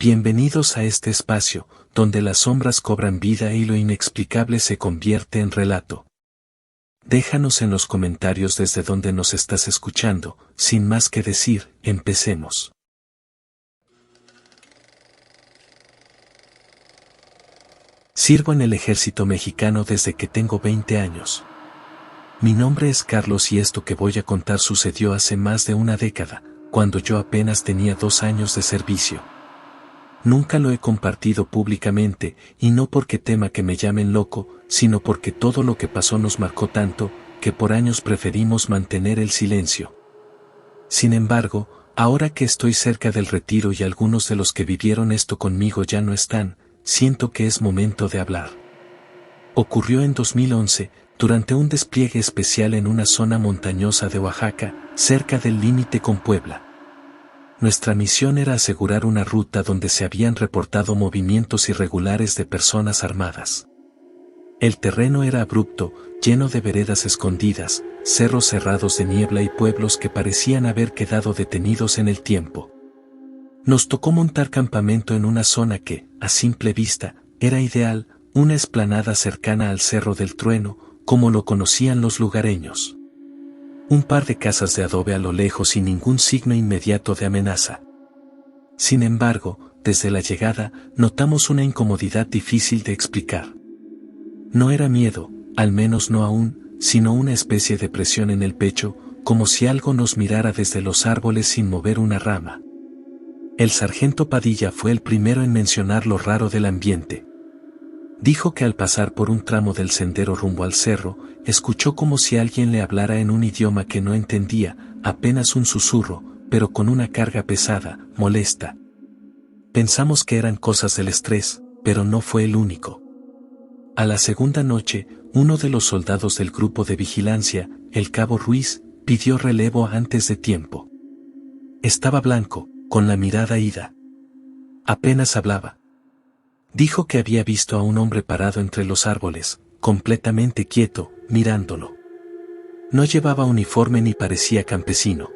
Bienvenidos a este espacio, donde las sombras cobran vida y lo inexplicable se convierte en relato. Déjanos en los comentarios desde donde nos estás escuchando. Sin más que decir, empecemos. Sirvo en el ejército mexicano desde que tengo 20 años. Mi nombre es Carlos y esto que voy a contar sucedió hace más de una década, cuando yo apenas tenía 2 años de servicio. Nunca lo he compartido públicamente, y no porque tema que me llamen loco, sino porque todo lo que pasó nos marcó tanto, que por años preferimos mantener el silencio. Sin embargo, ahora que estoy cerca del retiro y algunos de los que vivieron esto conmigo ya no están, siento que es momento de hablar. Ocurrió en 2011, durante un despliegue especial en una zona montañosa de Oaxaca, cerca del límite con Puebla. Nuestra misión era asegurar una ruta donde se habían reportado movimientos irregulares de personas armadas. El terreno era abrupto, lleno de veredas escondidas, cerros cerrados de niebla y pueblos que parecían haber quedado detenidos en el tiempo. Nos tocó montar campamento en una zona que, a simple vista, era ideal, una explanada cercana al Cerro del Trueno, como lo conocían los lugareños. Un par de casas de adobe a lo lejos y ningún signo inmediato de amenaza. Sin embargo, desde la llegada, notamos una incomodidad difícil de explicar. No era miedo, al menos no aún, sino una especie de presión en el pecho, como si algo nos mirara desde los árboles sin mover una rama. El sargento Padilla fue el primero en mencionar lo raro del ambiente. Dijo que al pasar por un tramo del sendero rumbo al cerro, escuchó como si alguien le hablara en un idioma que no entendía, apenas un susurro, pero con una carga pesada, molesta. Pensamos que eran cosas del estrés, pero no fue el único. A la segunda noche, uno de los soldados del grupo de vigilancia, el cabo Ruiz, pidió relevo antes de tiempo. Estaba blanco, con la mirada ida. Apenas hablaba. Dijo que había visto a un hombre parado entre los árboles, completamente quieto, mirándolo. No llevaba uniforme ni parecía campesino.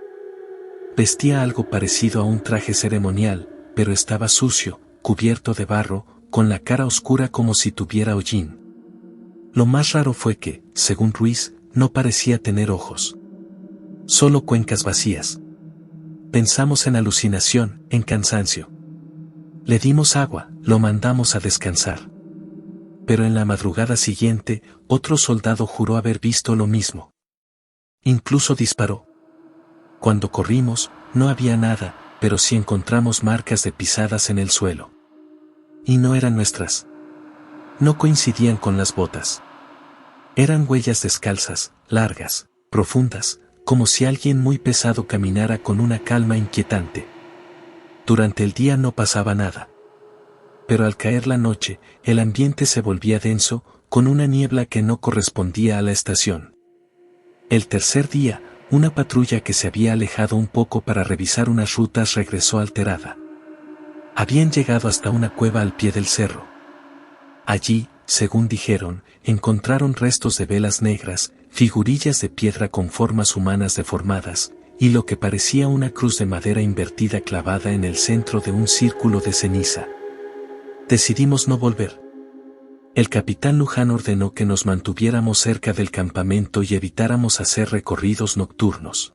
Vestía algo parecido a un traje ceremonial, pero estaba sucio, cubierto de barro, con la cara oscura como si tuviera hollín. Lo más raro fue que, según Ruiz, no parecía tener ojos. Solo cuencas vacías. Pensamos en alucinación, en cansancio. Le dimos agua, lo mandamos a descansar. Pero en la madrugada siguiente, otro soldado juró haber visto lo mismo. Incluso disparó. Cuando corrimos, no había nada, pero sí encontramos marcas de pisadas en el suelo. Y no eran nuestras. No coincidían con las botas. Eran huellas descalzas, largas, profundas, como si alguien muy pesado caminara con una calma inquietante. Durante el día no pasaba nada. Pero al caer la noche, el ambiente se volvía denso, con una niebla que no correspondía a la estación. El tercer día, una patrulla que se había alejado un poco para revisar unas rutas regresó alterada. Habían llegado hasta una cueva al pie del cerro. Allí, según dijeron, encontraron restos de velas negras, figurillas de piedra con formas humanas deformadas, y lo que parecía una cruz de madera invertida clavada en el centro de un círculo de ceniza. Decidimos no volver. El capitán Luján ordenó que nos mantuviéramos cerca del campamento y evitáramos hacer recorridos nocturnos.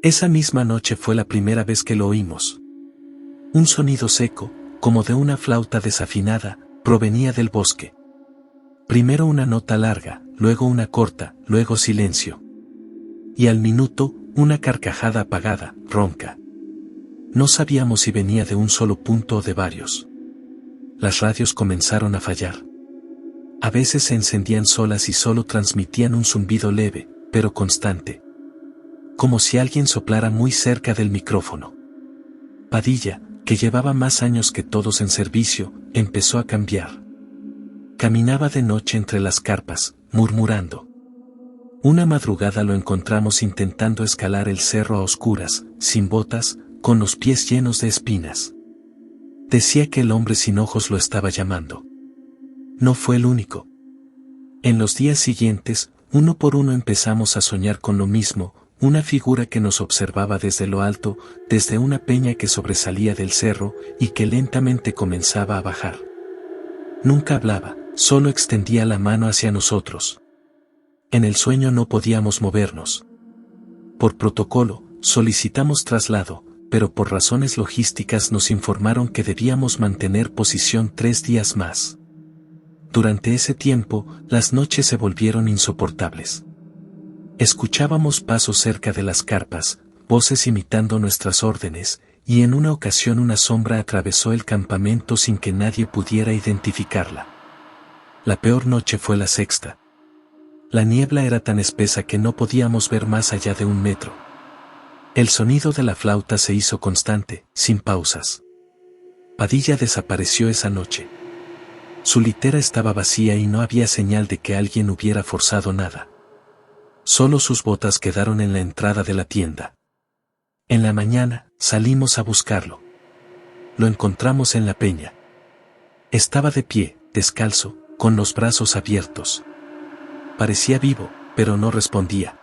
Esa misma noche fue la primera vez que lo oímos. Un sonido seco, como de una flauta desafinada, provenía del bosque. Primero una nota larga, luego una corta, luego silencio. Y al minuto, una carcajada apagada, ronca. No sabíamos si venía de un solo punto o de varios. Las radios comenzaron a fallar. A veces se encendían solas y solo transmitían un zumbido leve, pero constante. Como si alguien soplara muy cerca del micrófono. Padilla, que llevaba más años que todos en servicio, empezó a cambiar. Caminaba de noche entre las carpas, murmurando. Una madrugada lo encontramos intentando escalar el cerro a oscuras, sin botas, con los pies llenos de espinas. Decía que el hombre sin ojos lo estaba llamando. No fue el único. En los días siguientes, uno por uno empezamos a soñar con lo mismo, una figura que nos observaba desde lo alto, desde una peña que sobresalía del cerro y que lentamente comenzaba a bajar. Nunca hablaba, solo extendía la mano hacia nosotros. En el sueño no podíamos movernos. Por protocolo, solicitamos traslado, pero por razones logísticas nos informaron que debíamos mantener posición 3 días más. Durante ese tiempo, las noches se volvieron insoportables. Escuchábamos pasos cerca de las carpas, voces imitando nuestras órdenes, y en una ocasión una sombra atravesó el campamento sin que nadie pudiera identificarla. La peor noche fue la sexta. La niebla era tan espesa que no podíamos ver más allá de 1 metro. El sonido de la flauta se hizo constante, sin pausas. Padilla desapareció esa noche. Su litera estaba vacía y no había señal de que alguien hubiera forzado nada. Solo sus botas quedaron en la entrada de la tienda. En la mañana, salimos a buscarlo. Lo encontramos en la peña. Estaba de pie, descalzo, con los brazos abiertos. Parecía vivo, pero no respondía.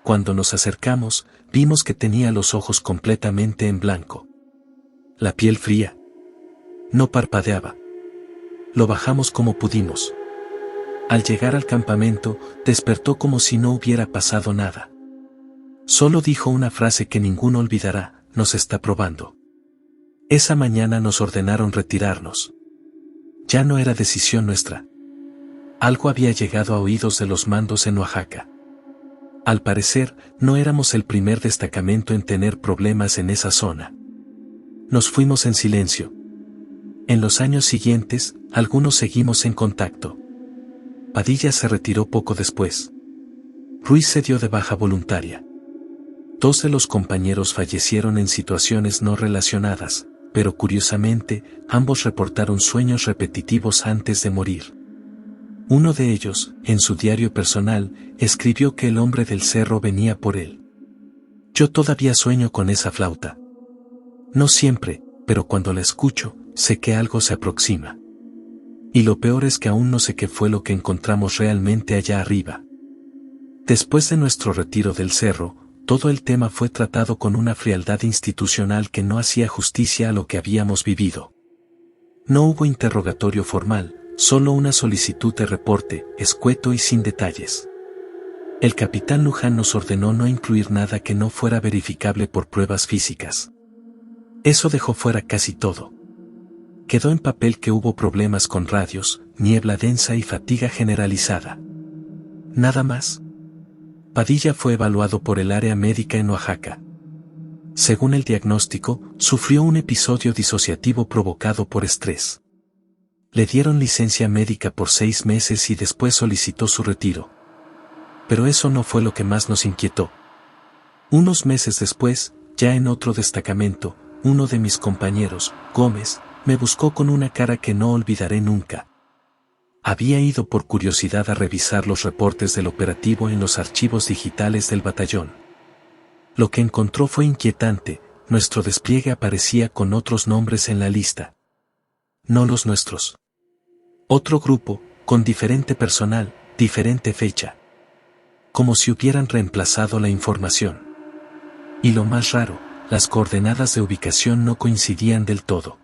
Cuando nos acercamos, vimos que tenía los ojos completamente en blanco. La piel fría. No parpadeaba. Lo bajamos como pudimos. Al llegar al campamento, despertó como si no hubiera pasado nada. Solo dijo una frase que ninguno olvidará: nos está probando. Esa mañana nos ordenaron retirarnos. Ya no era decisión nuestra. Algo había llegado a oídos de los mandos en Oaxaca. Al parecer, no éramos el primer destacamento en tener problemas en esa zona. Nos fuimos en silencio. En los años siguientes, algunos seguimos en contacto. Padilla se retiró poco después. Ruiz se dio de baja voluntaria. 2 de los compañeros fallecieron en situaciones no relacionadas, pero curiosamente, ambos reportaron sueños repetitivos antes de morir. Uno de ellos, en su diario personal, escribió que el hombre del cerro venía por él. Yo todavía sueño con esa flauta. No siempre, pero cuando la escucho, sé que algo se aproxima. Y lo peor es que aún no sé qué fue lo que encontramos realmente allá arriba. Después de nuestro retiro del cerro, todo el tema fue tratado con una frialdad institucional que no hacía justicia a lo que habíamos vivido. No hubo interrogatorio formal, solo una solicitud de reporte, escueto y sin detalles. El capitán Luján nos ordenó no incluir nada que no fuera verificable por pruebas físicas. Eso dejó fuera casi todo. Quedó en papel que hubo problemas con radios, niebla densa y fatiga generalizada. Nada más. Padilla fue evaluado por el área médica en Oaxaca. Según el diagnóstico, sufrió un episodio disociativo provocado por estrés. Le dieron licencia médica por 6 meses y después solicitó su retiro. Pero eso no fue lo que más nos inquietó. Unos meses después, ya en otro destacamento, uno de mis compañeros, Gómez, me buscó con una cara que no olvidaré nunca. Había ido por curiosidad a revisar los reportes del operativo en los archivos digitales del batallón. Lo que encontró fue inquietante: nuestro despliegue aparecía con otros nombres en la lista. No los nuestros. Otro grupo, con diferente personal, diferente fecha. Como si hubieran reemplazado la información. Y lo más raro, las coordenadas de ubicación no coincidían del todo.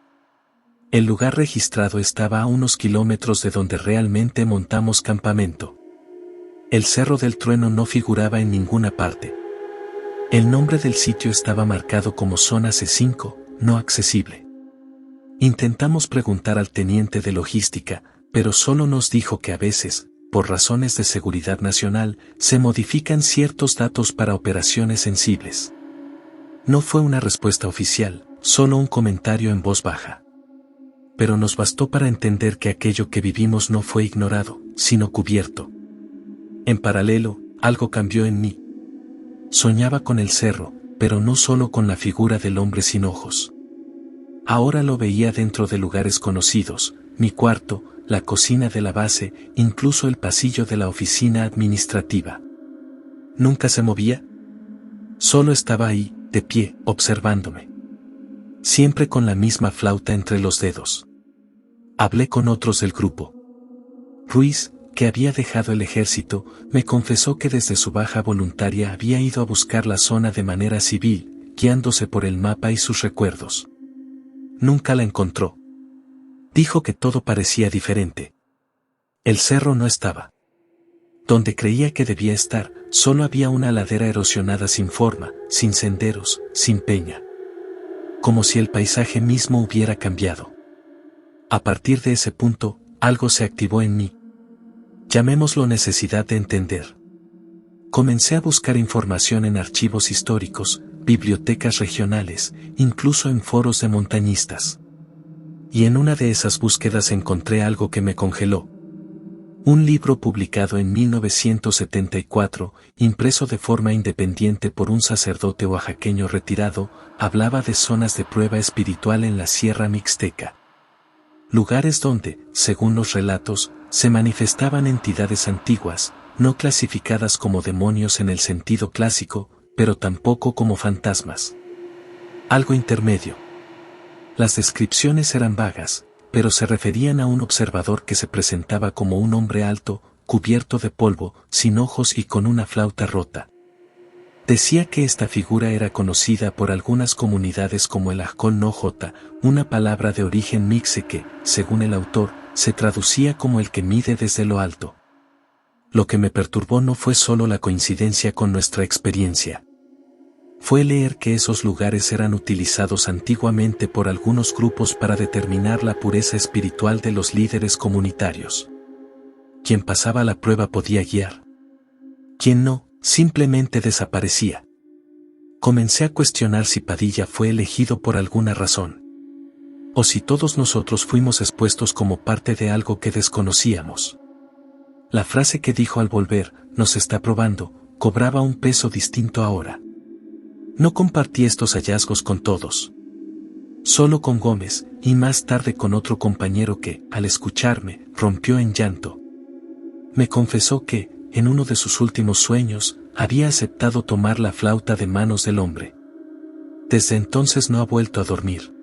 El lugar registrado estaba a unos kilómetros de donde realmente montamos campamento. El Cerro del Trueno no figuraba en ninguna parte. El nombre del sitio estaba marcado como zona C5, no accesible. Intentamos preguntar al teniente de logística, pero solo nos dijo que a veces, por razones de seguridad nacional, se modifican ciertos datos para operaciones sensibles. No fue una respuesta oficial, solo un comentario en voz baja. Pero nos bastó para entender que aquello que vivimos no fue ignorado, sino cubierto. En paralelo, algo cambió en mí. Soñaba con el cerro, pero no solo con la figura del hombre sin ojos. Ahora lo veía dentro de lugares conocidos: mi cuarto, la cocina de la base, incluso el pasillo de la oficina administrativa. Nunca se movía. Solo estaba ahí, de pie, observándome. Siempre con la misma flauta entre los dedos. Hablé con otros del grupo. Ruiz, que había dejado el ejército, me confesó que desde su baja voluntaria había ido a buscar la zona de manera civil, guiándose por el mapa y sus recuerdos. Nunca la encontró. Dijo que todo parecía diferente. El cerro no estaba donde creía que debía estar, solo había una ladera erosionada sin forma, sin senderos, sin peña. Como si el paisaje mismo hubiera cambiado. A partir de ese punto, algo se activó en mí. Llamémoslo necesidad de entender. Comencé a buscar información en archivos históricos, bibliotecas regionales, incluso en foros de montañistas. Y en una de esas búsquedas encontré algo que me congeló. Un libro publicado en 1974, impreso de forma independiente por un sacerdote oaxaqueño retirado, hablaba de zonas de prueba espiritual en la Sierra Mixteca. Lugares donde, según los relatos, se manifestaban entidades antiguas, no clasificadas como demonios en el sentido clásico, pero tampoco como fantasmas. Algo intermedio. Las descripciones eran vagas, pero se referían a un observador que se presentaba como un hombre alto, cubierto de polvo, sin ojos y con una flauta rota. Decía que esta figura era conocida por algunas comunidades como el Ajcol Nojota, una palabra de origen mixe que, según el autor, se traducía como el que mide desde lo alto. Lo que me perturbó no fue solo la coincidencia con nuestra experiencia. Fue leer que esos lugares eran utilizados antiguamente por algunos grupos para determinar la pureza espiritual de los líderes comunitarios. Quien pasaba la prueba podía guiar. Quien no, simplemente desaparecía. Comencé a cuestionar si Padilla fue elegido por alguna razón. O si todos nosotros fuimos expuestos como parte de algo que desconocíamos. La frase que dijo al volver, "nos está probando", cobraba un peso distinto ahora. No compartí estos hallazgos con todos. Solo con Gómez, y más tarde con otro compañero que, al escucharme, rompió en llanto. Me confesó que, en uno de sus últimos sueños, había aceptado tomar la flauta de manos del hombre. Desde entonces no ha vuelto a dormir.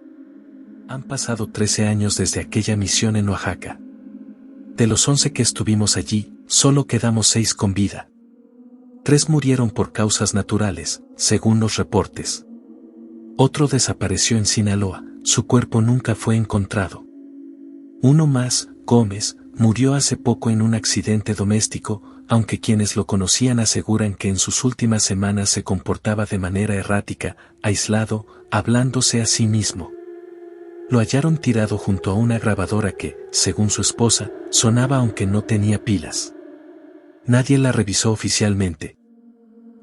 Han pasado 13 años desde aquella misión en Oaxaca. De los 11 que estuvimos allí, solo quedamos 6 con vida. 3 murieron por causas naturales, según los reportes. Otro desapareció en Sinaloa, su cuerpo nunca fue encontrado. Uno más, Gómez, murió hace poco en un accidente doméstico, aunque quienes lo conocían aseguran que en sus últimas semanas se comportaba de manera errática, aislado, hablándose a sí mismo. Lo hallaron tirado junto a una grabadora que, según su esposa, sonaba aunque no tenía pilas. Nadie la revisó oficialmente.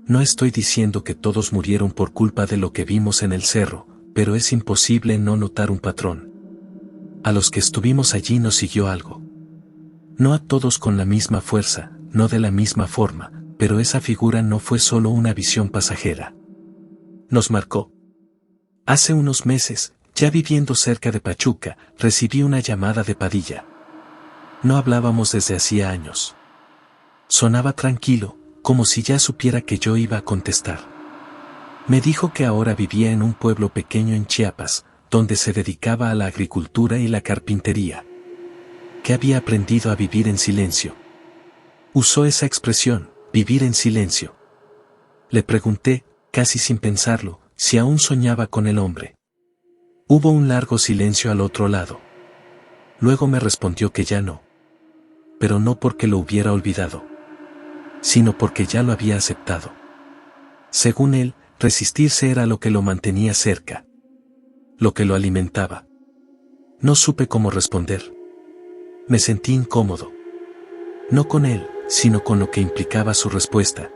No estoy diciendo que todos murieron por culpa de lo que vimos en el cerro, pero es imposible no notar un patrón. A los que estuvimos allí nos siguió algo. No a todos con la misma fuerza, no de la misma forma, pero esa figura no fue solo una visión pasajera. Nos marcó. Hace unos meses, ya viviendo cerca de Pachuca, recibí una llamada de Padilla. No hablábamos desde hacía años. Sonaba tranquilo, como si ya supiera que yo iba a contestar. Me dijo que ahora vivía en un pueblo pequeño en Chiapas, donde se dedicaba a la agricultura y la carpintería. Que había aprendido a vivir en silencio. Usó esa expresión, vivir en silencio. Le pregunté, casi sin pensarlo, si aún soñaba con el hombre. Hubo un largo silencio al otro lado. Luego me respondió que ya no. Pero no porque lo hubiera olvidado, sino porque ya lo había aceptado. Según él, resistirse era lo que lo mantenía cerca, lo que lo alimentaba. No supe cómo responder. Me sentí incómodo. No con él, sino con lo que implicaba su respuesta.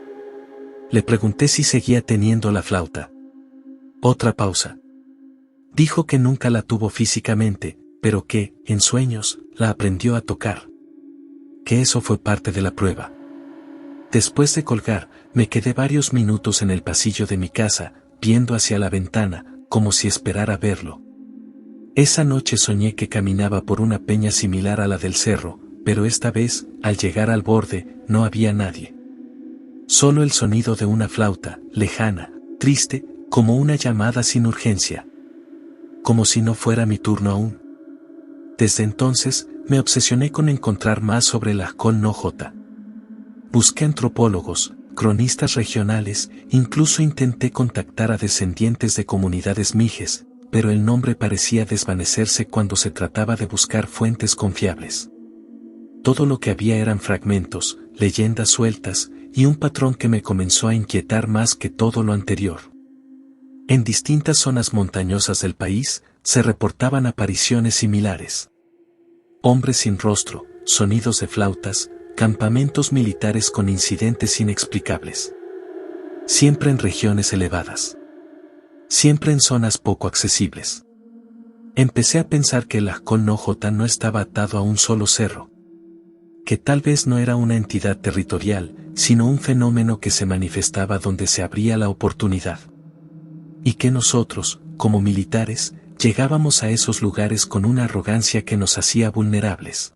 Le pregunté si seguía teniendo la flauta. Otra pausa. Dijo que nunca la tuvo físicamente, pero que, en sueños, la aprendió a tocar. Que eso fue parte de la prueba. Después de colgar, me quedé varios minutos en el pasillo de mi casa, viendo hacia la ventana, como si esperara verlo. Esa noche soñé que caminaba por una peña similar a la del cerro, pero esta vez, al llegar al borde, no había nadie. Solo el sonido de una flauta, lejana, triste, como una llamada sin urgencia. Como si no fuera mi turno aún. Desde entonces, Me obsesioné con encontrar más sobre el Ajkol No-Jota. Busqué antropólogos, cronistas regionales, incluso intenté contactar a descendientes de comunidades mijes, pero el nombre parecía desvanecerse cuando se trataba de buscar fuentes confiables. Todo lo que había eran fragmentos, leyendas sueltas, y un patrón que me comenzó a inquietar más que todo lo anterior. En distintas zonas montañosas del país, se reportaban apariciones similares. Hombres sin rostro, sonidos de flautas, campamentos militares con incidentes inexplicables. Siempre en regiones elevadas. Siempre en zonas poco accesibles. Empecé a pensar que el Ajkol No-Jota no estaba atado a un solo cerro. Que tal vez no era una entidad territorial, sino un fenómeno que se manifestaba donde se abría la oportunidad. Y que nosotros, como militares, llegábamos a esos lugares con una arrogancia que nos hacía vulnerables.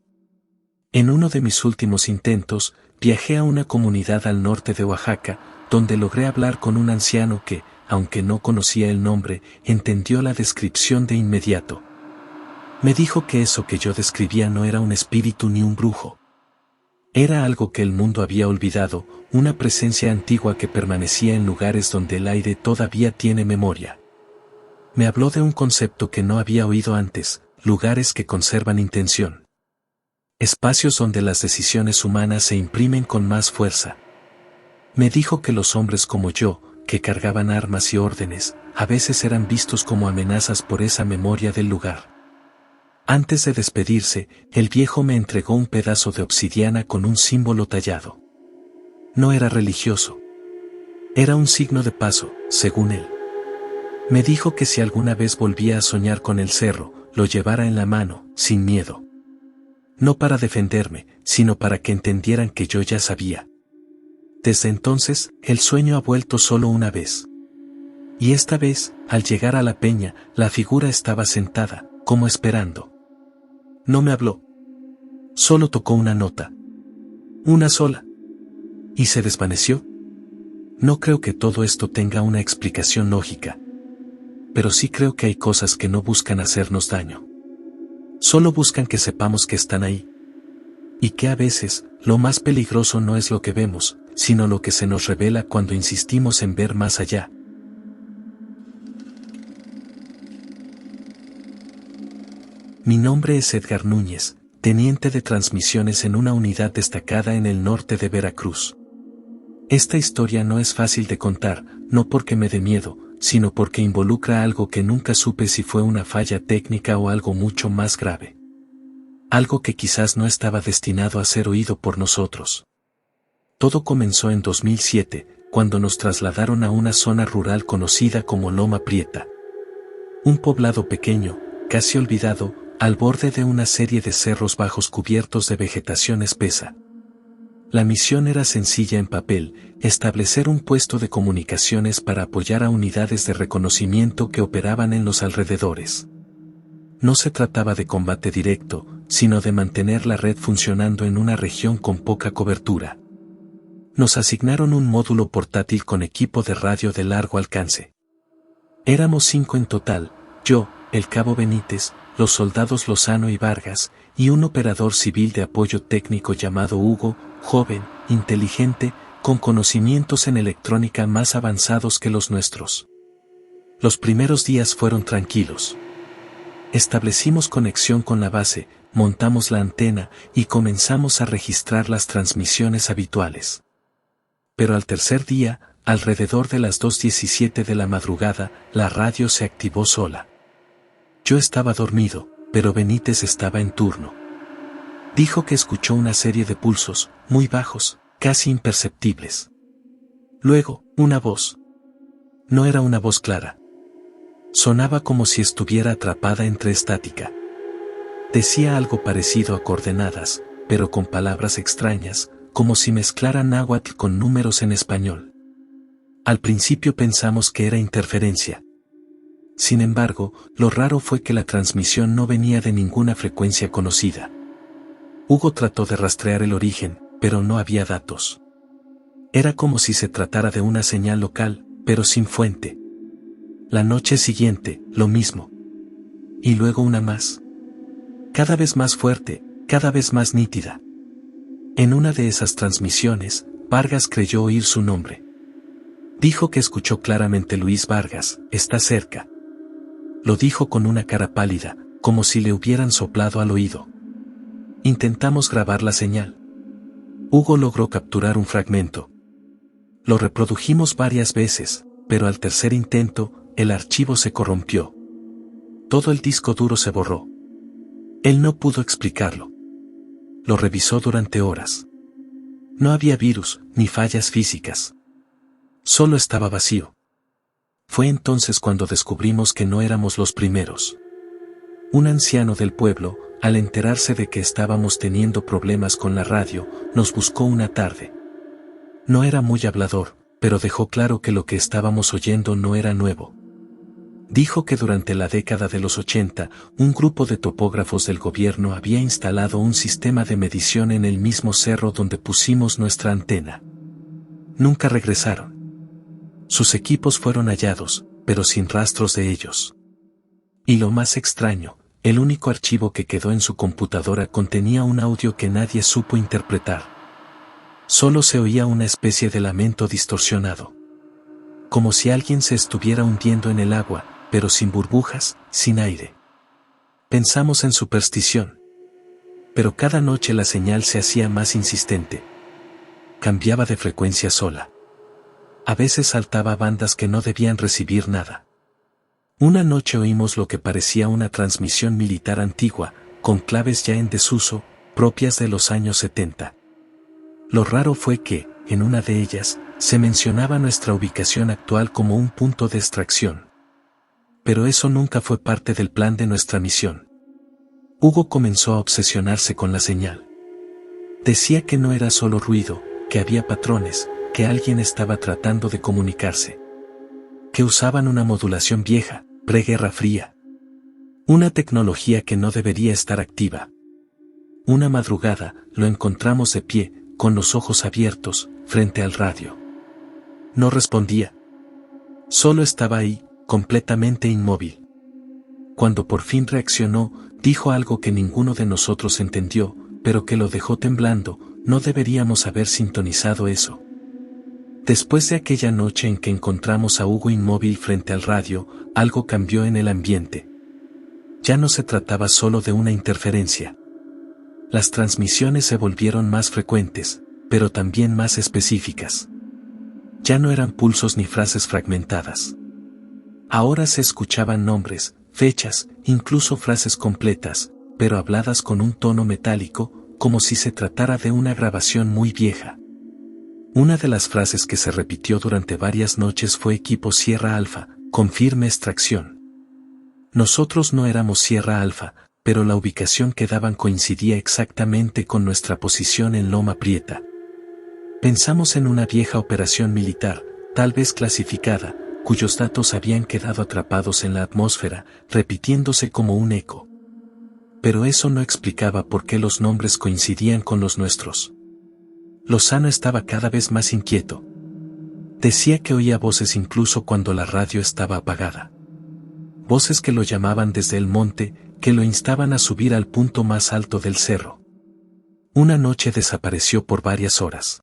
En uno de mis últimos intentos, viajé a una comunidad al norte de Oaxaca, donde logré hablar con un anciano que, aunque no conocía el nombre, entendió la descripción de inmediato. Me dijo que eso que yo describía no era un espíritu ni un brujo. Era algo que el mundo había olvidado, una presencia antigua que permanecía en lugares donde el aire todavía tiene memoria. Me habló de un concepto que no había oído antes, lugares que conservan intención. Espacios donde las decisiones humanas se imprimen con más fuerza. Me dijo que los hombres como yo, que cargaban armas y órdenes, a veces eran vistos como amenazas por esa memoria del lugar. Antes de despedirse, el viejo me entregó un pedazo de obsidiana con un símbolo tallado. No era religioso. Era un signo de paso, según él. Me dijo que si alguna vez volvía a soñar con el cerro, lo llevara en la mano, sin miedo. No para defenderme, sino para que entendieran que yo ya sabía. Desde entonces, el sueño ha vuelto solo una vez. Y esta vez, al llegar a la peña, la figura estaba sentada, como esperando. No me habló. Solo tocó una nota. Una sola. ¿Y se desvaneció? No creo que todo esto tenga una explicación lógica. Pero sí creo que hay cosas que no buscan hacernos daño. Solo buscan que sepamos que están ahí. Y que a veces, lo más peligroso no es lo que vemos, sino lo que se nos revela cuando insistimos en ver más allá. Mi nombre es Edgar Núñez, teniente de transmisiones en una unidad destacada en el norte de Veracruz. Esta historia no es fácil de contar, no porque me dé miedo, sino porque involucra algo que nunca supe si fue una falla técnica o algo mucho más grave. Algo que quizás no estaba destinado a ser oído por nosotros. Todo comenzó en 2007, cuando nos trasladaron a una zona rural conocida como Loma Prieta. Un poblado pequeño, casi olvidado, al borde de una serie de cerros bajos cubiertos de vegetación espesa. La misión era sencilla en papel, establecer un puesto de comunicaciones para apoyar a unidades de reconocimiento que operaban en los alrededores. No se trataba de combate directo, sino de mantener la red funcionando en una región con poca cobertura. Nos asignaron un módulo portátil con equipo de radio de largo alcance. Éramos 5 en total, yo, el cabo Benítez, los soldados Lozano y Vargas, y un operador civil de apoyo técnico llamado Hugo, joven, inteligente, con conocimientos en electrónica más avanzados que los nuestros. Los primeros días fueron tranquilos. Establecimos conexión con la base, montamos la antena y comenzamos a registrar las transmisiones habituales. Pero al tercer día, alrededor de las 2:17 de la madrugada, la radio se activó sola. Yo estaba dormido, pero Benítez estaba en turno. Dijo que escuchó una serie de pulsos, muy bajos, casi imperceptibles. Luego, una voz. No era una voz clara. Sonaba como si estuviera atrapada entre estática. Decía algo parecido a coordenadas, pero con palabras extrañas, como si mezclara náhuatl con números en español. Al principio pensamos que era interferencia. Sin embargo, lo raro fue que la transmisión no venía de ninguna frecuencia conocida. Hugo trató de rastrear el origen, pero no había datos. Era como si se tratara de una señal local, pero sin fuente. La noche siguiente, lo mismo. Y luego una más. Cada vez más fuerte, cada vez más nítida. En una de esas transmisiones, Vargas creyó oír su nombre. Dijo que escuchó claramente: Luis Vargas, está cerca. Lo dijo con una cara pálida, como si le hubieran soplado al oído. Intentamos grabar la señal. Hugo logró capturar un fragmento. Lo reprodujimos varias veces, pero al tercer intento, el archivo se corrompió. Todo el disco duro se borró. Él no pudo explicarlo. Lo revisó durante horas. No había virus, ni fallas físicas. Solo estaba vacío. Fue entonces cuando descubrimos que no éramos los primeros. Un anciano del pueblo, al enterarse de que estábamos teniendo problemas con la radio, nos buscó una tarde. No era muy hablador, pero dejó claro que lo que estábamos oyendo no era nuevo. Dijo que durante la década de los 80, un grupo de topógrafos del gobierno había instalado un sistema de medición en el mismo cerro donde pusimos nuestra antena. Nunca regresaron. Sus equipos fueron hallados, pero sin rastros de ellos. Y lo más extraño, el único archivo que quedó en su computadora contenía un audio que nadie supo interpretar. Solo se oía una especie de lamento distorsionado. Como si alguien se estuviera hundiendo en el agua, pero sin burbujas, sin aire. Pensamos en superstición. Pero cada noche la señal se hacía más insistente. Cambiaba de frecuencia sola. A veces saltaba a bandas que no debían recibir nada. Una noche oímos lo que parecía una transmisión militar antigua, con claves ya en desuso, propias de los años 70. Lo raro fue que, en una de ellas, se mencionaba nuestra ubicación actual como un punto de extracción. Pero eso nunca fue parte del plan de nuestra misión. Hugo comenzó a obsesionarse con la señal. Decía que no era solo ruido, que había patrones, que alguien estaba tratando de comunicarse. Que usaban una modulación vieja, preguerra fría. Una tecnología que no debería estar activa. Una madrugada, lo encontramos de pie, con los ojos abiertos, frente al radio. No respondía. Solo estaba ahí, completamente inmóvil. Cuando por fin reaccionó, dijo algo que ninguno de nosotros entendió, pero que lo dejó temblando. No deberíamos haber sintonizado eso. Después de aquella noche en que encontramos a Hugo inmóvil frente al radio, algo cambió en el ambiente. Ya no se trataba solo de una interferencia. Las transmisiones se volvieron más frecuentes, pero también más específicas. Ya no eran pulsos ni frases fragmentadas. Ahora se escuchaban nombres, fechas, incluso frases completas, pero habladas con un tono metálico, como si se tratara de una grabación muy vieja. Una de las frases que se repitió durante varias noches fue equipo Sierra Alfa, con firme extracción. Nosotros no éramos Sierra Alfa, pero la ubicación que daban coincidía exactamente con nuestra posición en Loma Prieta. Pensamos en una vieja operación militar, tal vez clasificada, cuyos datos habían quedado atrapados en la atmósfera, repitiéndose como un eco. Pero eso no explicaba por qué los nombres coincidían con los nuestros. Lozano estaba cada vez más inquieto. Decía que oía voces incluso cuando la radio estaba apagada. Voces que lo llamaban desde el monte, que lo instaban a subir al punto más alto del cerro. Una noche desapareció por varias horas.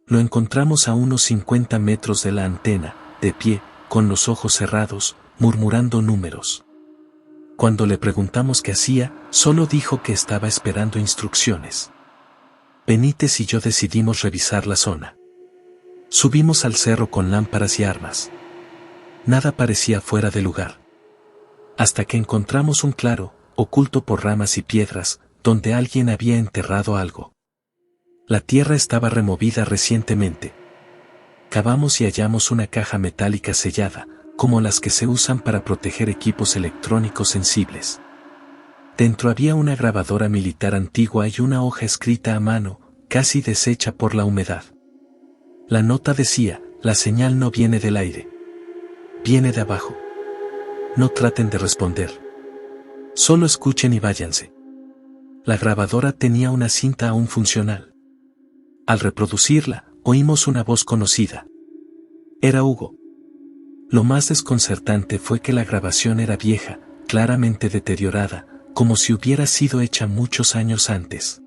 Lo encontramos a unos 50 metros de la antena, de pie, con los ojos cerrados, murmurando números. Cuando le preguntamos qué hacía, solo dijo que estaba esperando instrucciones. Benítez y yo decidimos revisar la zona. Subimos al cerro con lámparas y armas. Nada parecía fuera de lugar. Hasta que encontramos un claro, oculto por ramas y piedras, donde alguien había enterrado algo. La tierra estaba removida recientemente. Cavamos y hallamos una caja metálica sellada, como las que se usan para proteger equipos electrónicos sensibles. Dentro había una grabadora militar antigua y una hoja escrita a mano, casi deshecha por la humedad. La nota decía: la señal no viene del aire. Viene de abajo. No traten de responder. Solo escuchen y váyanse. La grabadora tenía una cinta aún funcional. Al reproducirla, oímos una voz conocida. Era Hugo. Lo más desconcertante fue que la grabación era vieja, claramente deteriorada, como si hubiera sido hecha muchos años antes.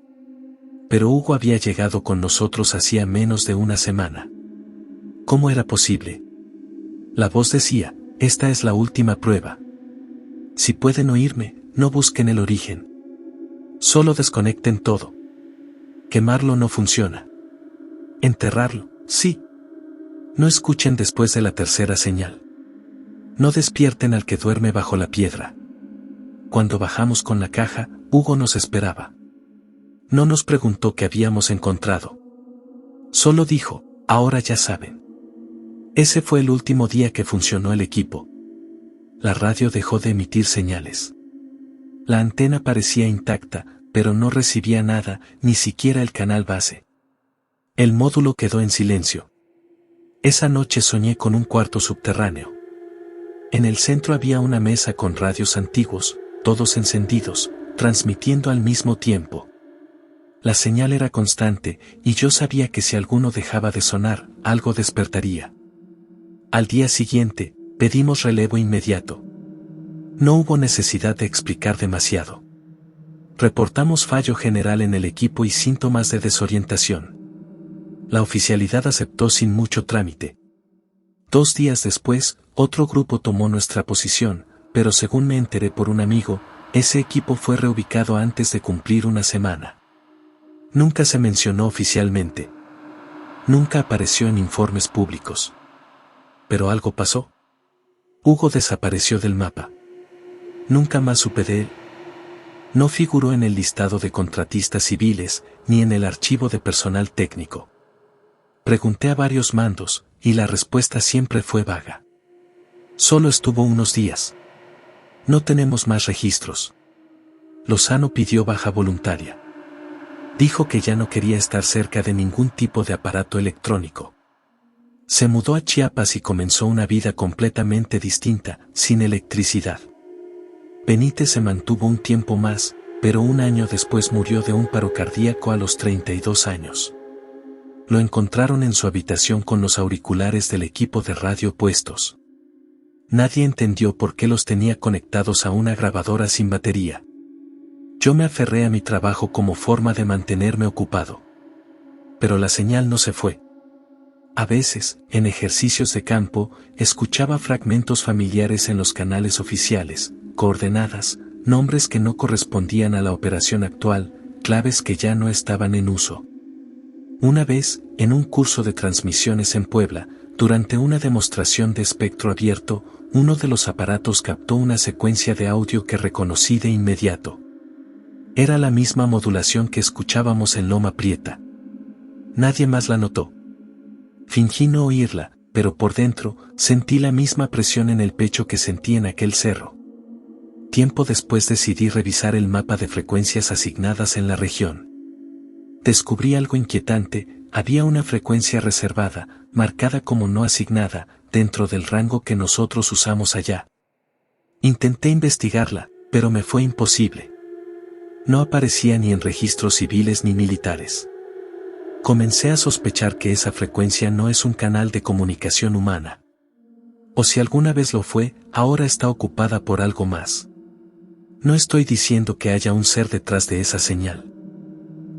Pero Hugo había llegado con nosotros hacía menos de una semana. ¿Cómo era posible? La voz decía, esta es la última prueba. Si pueden oírme, no busquen el origen. Solo desconecten todo. Quemarlo no funciona. Enterrarlo, sí. No escuchen después de la tercera señal. No despierten al que duerme bajo la piedra. Cuando bajamos con la caja, Hugo nos esperaba. No nos preguntó qué habíamos encontrado. Solo dijo, ahora ya saben. Ese fue el último día que funcionó el equipo. La radio dejó de emitir señales. La antena parecía intacta, pero no recibía nada, ni siquiera el canal base. El módulo quedó en silencio. Esa noche soñé con un cuarto subterráneo. En el centro había una mesa con radios antiguos, todos encendidos, transmitiendo al mismo tiempo. La señal era constante, y yo sabía que si alguno dejaba de sonar, algo despertaría. Al día siguiente, pedimos relevo inmediato. No hubo necesidad de explicar demasiado. Reportamos fallo general en el equipo y síntomas de desorientación. La oficialidad aceptó sin mucho trámite. 2 días después, otro grupo tomó nuestra posición, pero según me enteré por un amigo, ese equipo fue reubicado antes de cumplir una semana. Nunca se mencionó oficialmente. Nunca apareció en informes públicos. Pero algo pasó. Hugo desapareció del mapa. Nunca más supe de él. No figuró en el listado de contratistas civiles, ni en el archivo de personal técnico. Pregunté a varios mandos, y la respuesta siempre fue vaga. Solo estuvo unos días. No tenemos más registros. Lozano pidió baja voluntaria. Dijo que ya no quería estar cerca de ningún tipo de aparato electrónico. Se mudó a Chiapas y comenzó una vida completamente distinta, sin electricidad. Benítez se mantuvo un tiempo más, pero un año después murió de un paro cardíaco a los 32 años. Lo encontraron en su habitación con los auriculares del equipo de radio puestos. Nadie entendió por qué los tenía conectados a una grabadora sin batería. Yo me aferré a mi trabajo como forma de mantenerme ocupado. Pero la señal no se fue. A veces, en ejercicios de campo, escuchaba fragmentos familiares en los canales oficiales, coordenadas, nombres que no correspondían a la operación actual, claves que ya no estaban en uso. Una vez, en un curso de transmisiones en Puebla, durante una demostración de espectro abierto, uno de los aparatos captó una secuencia de audio que reconocí de inmediato. Era la misma modulación que escuchábamos en Loma Prieta. Nadie más la notó. Fingí no oírla, pero por dentro, sentí la misma presión en el pecho que sentí en aquel cerro. Tiempo después decidí revisar el mapa de frecuencias asignadas en la región. Descubrí algo inquietante, había una frecuencia reservada, marcada como no asignada, dentro del rango que nosotros usamos allá. Intenté investigarla, pero me fue imposible. No aparecía ni en registros civiles ni militares. Comencé a sospechar que esa frecuencia no es un canal de comunicación humana. O si alguna vez lo fue, ahora está ocupada por algo más. No estoy diciendo que haya un ser detrás de esa señal.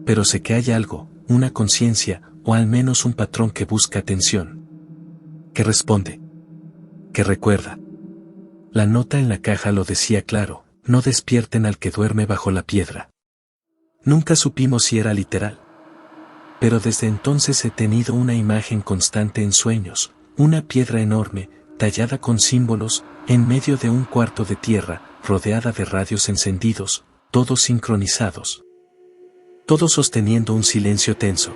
Pero sé que hay algo, una conciencia, o al menos un patrón que busca atención. Que responde. Que recuerda. La nota en la caja lo decía claro, no despierten al que duerme bajo la piedra. Nunca supimos si era literal. Pero desde entonces he tenido una imagen constante en sueños, una piedra enorme, tallada con símbolos, en medio de un cuarto de tierra, rodeada de radios encendidos, todos sincronizados. Todos sosteniendo un silencio tenso.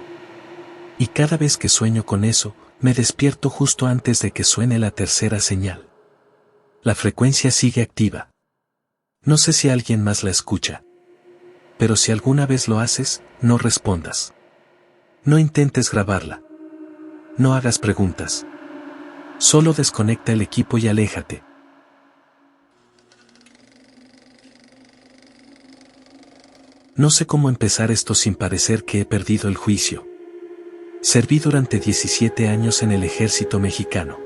Y cada vez que sueño con eso, me despierto justo antes de que suene la tercera señal. La frecuencia sigue activa. No sé si alguien más la escucha. Pero si alguna vez lo haces, no respondas. No intentes grabarla. No hagas preguntas. Solo desconecta el equipo y aléjate. No sé cómo empezar esto sin parecer que he perdido el juicio. Serví durante 17 años en el ejército mexicano.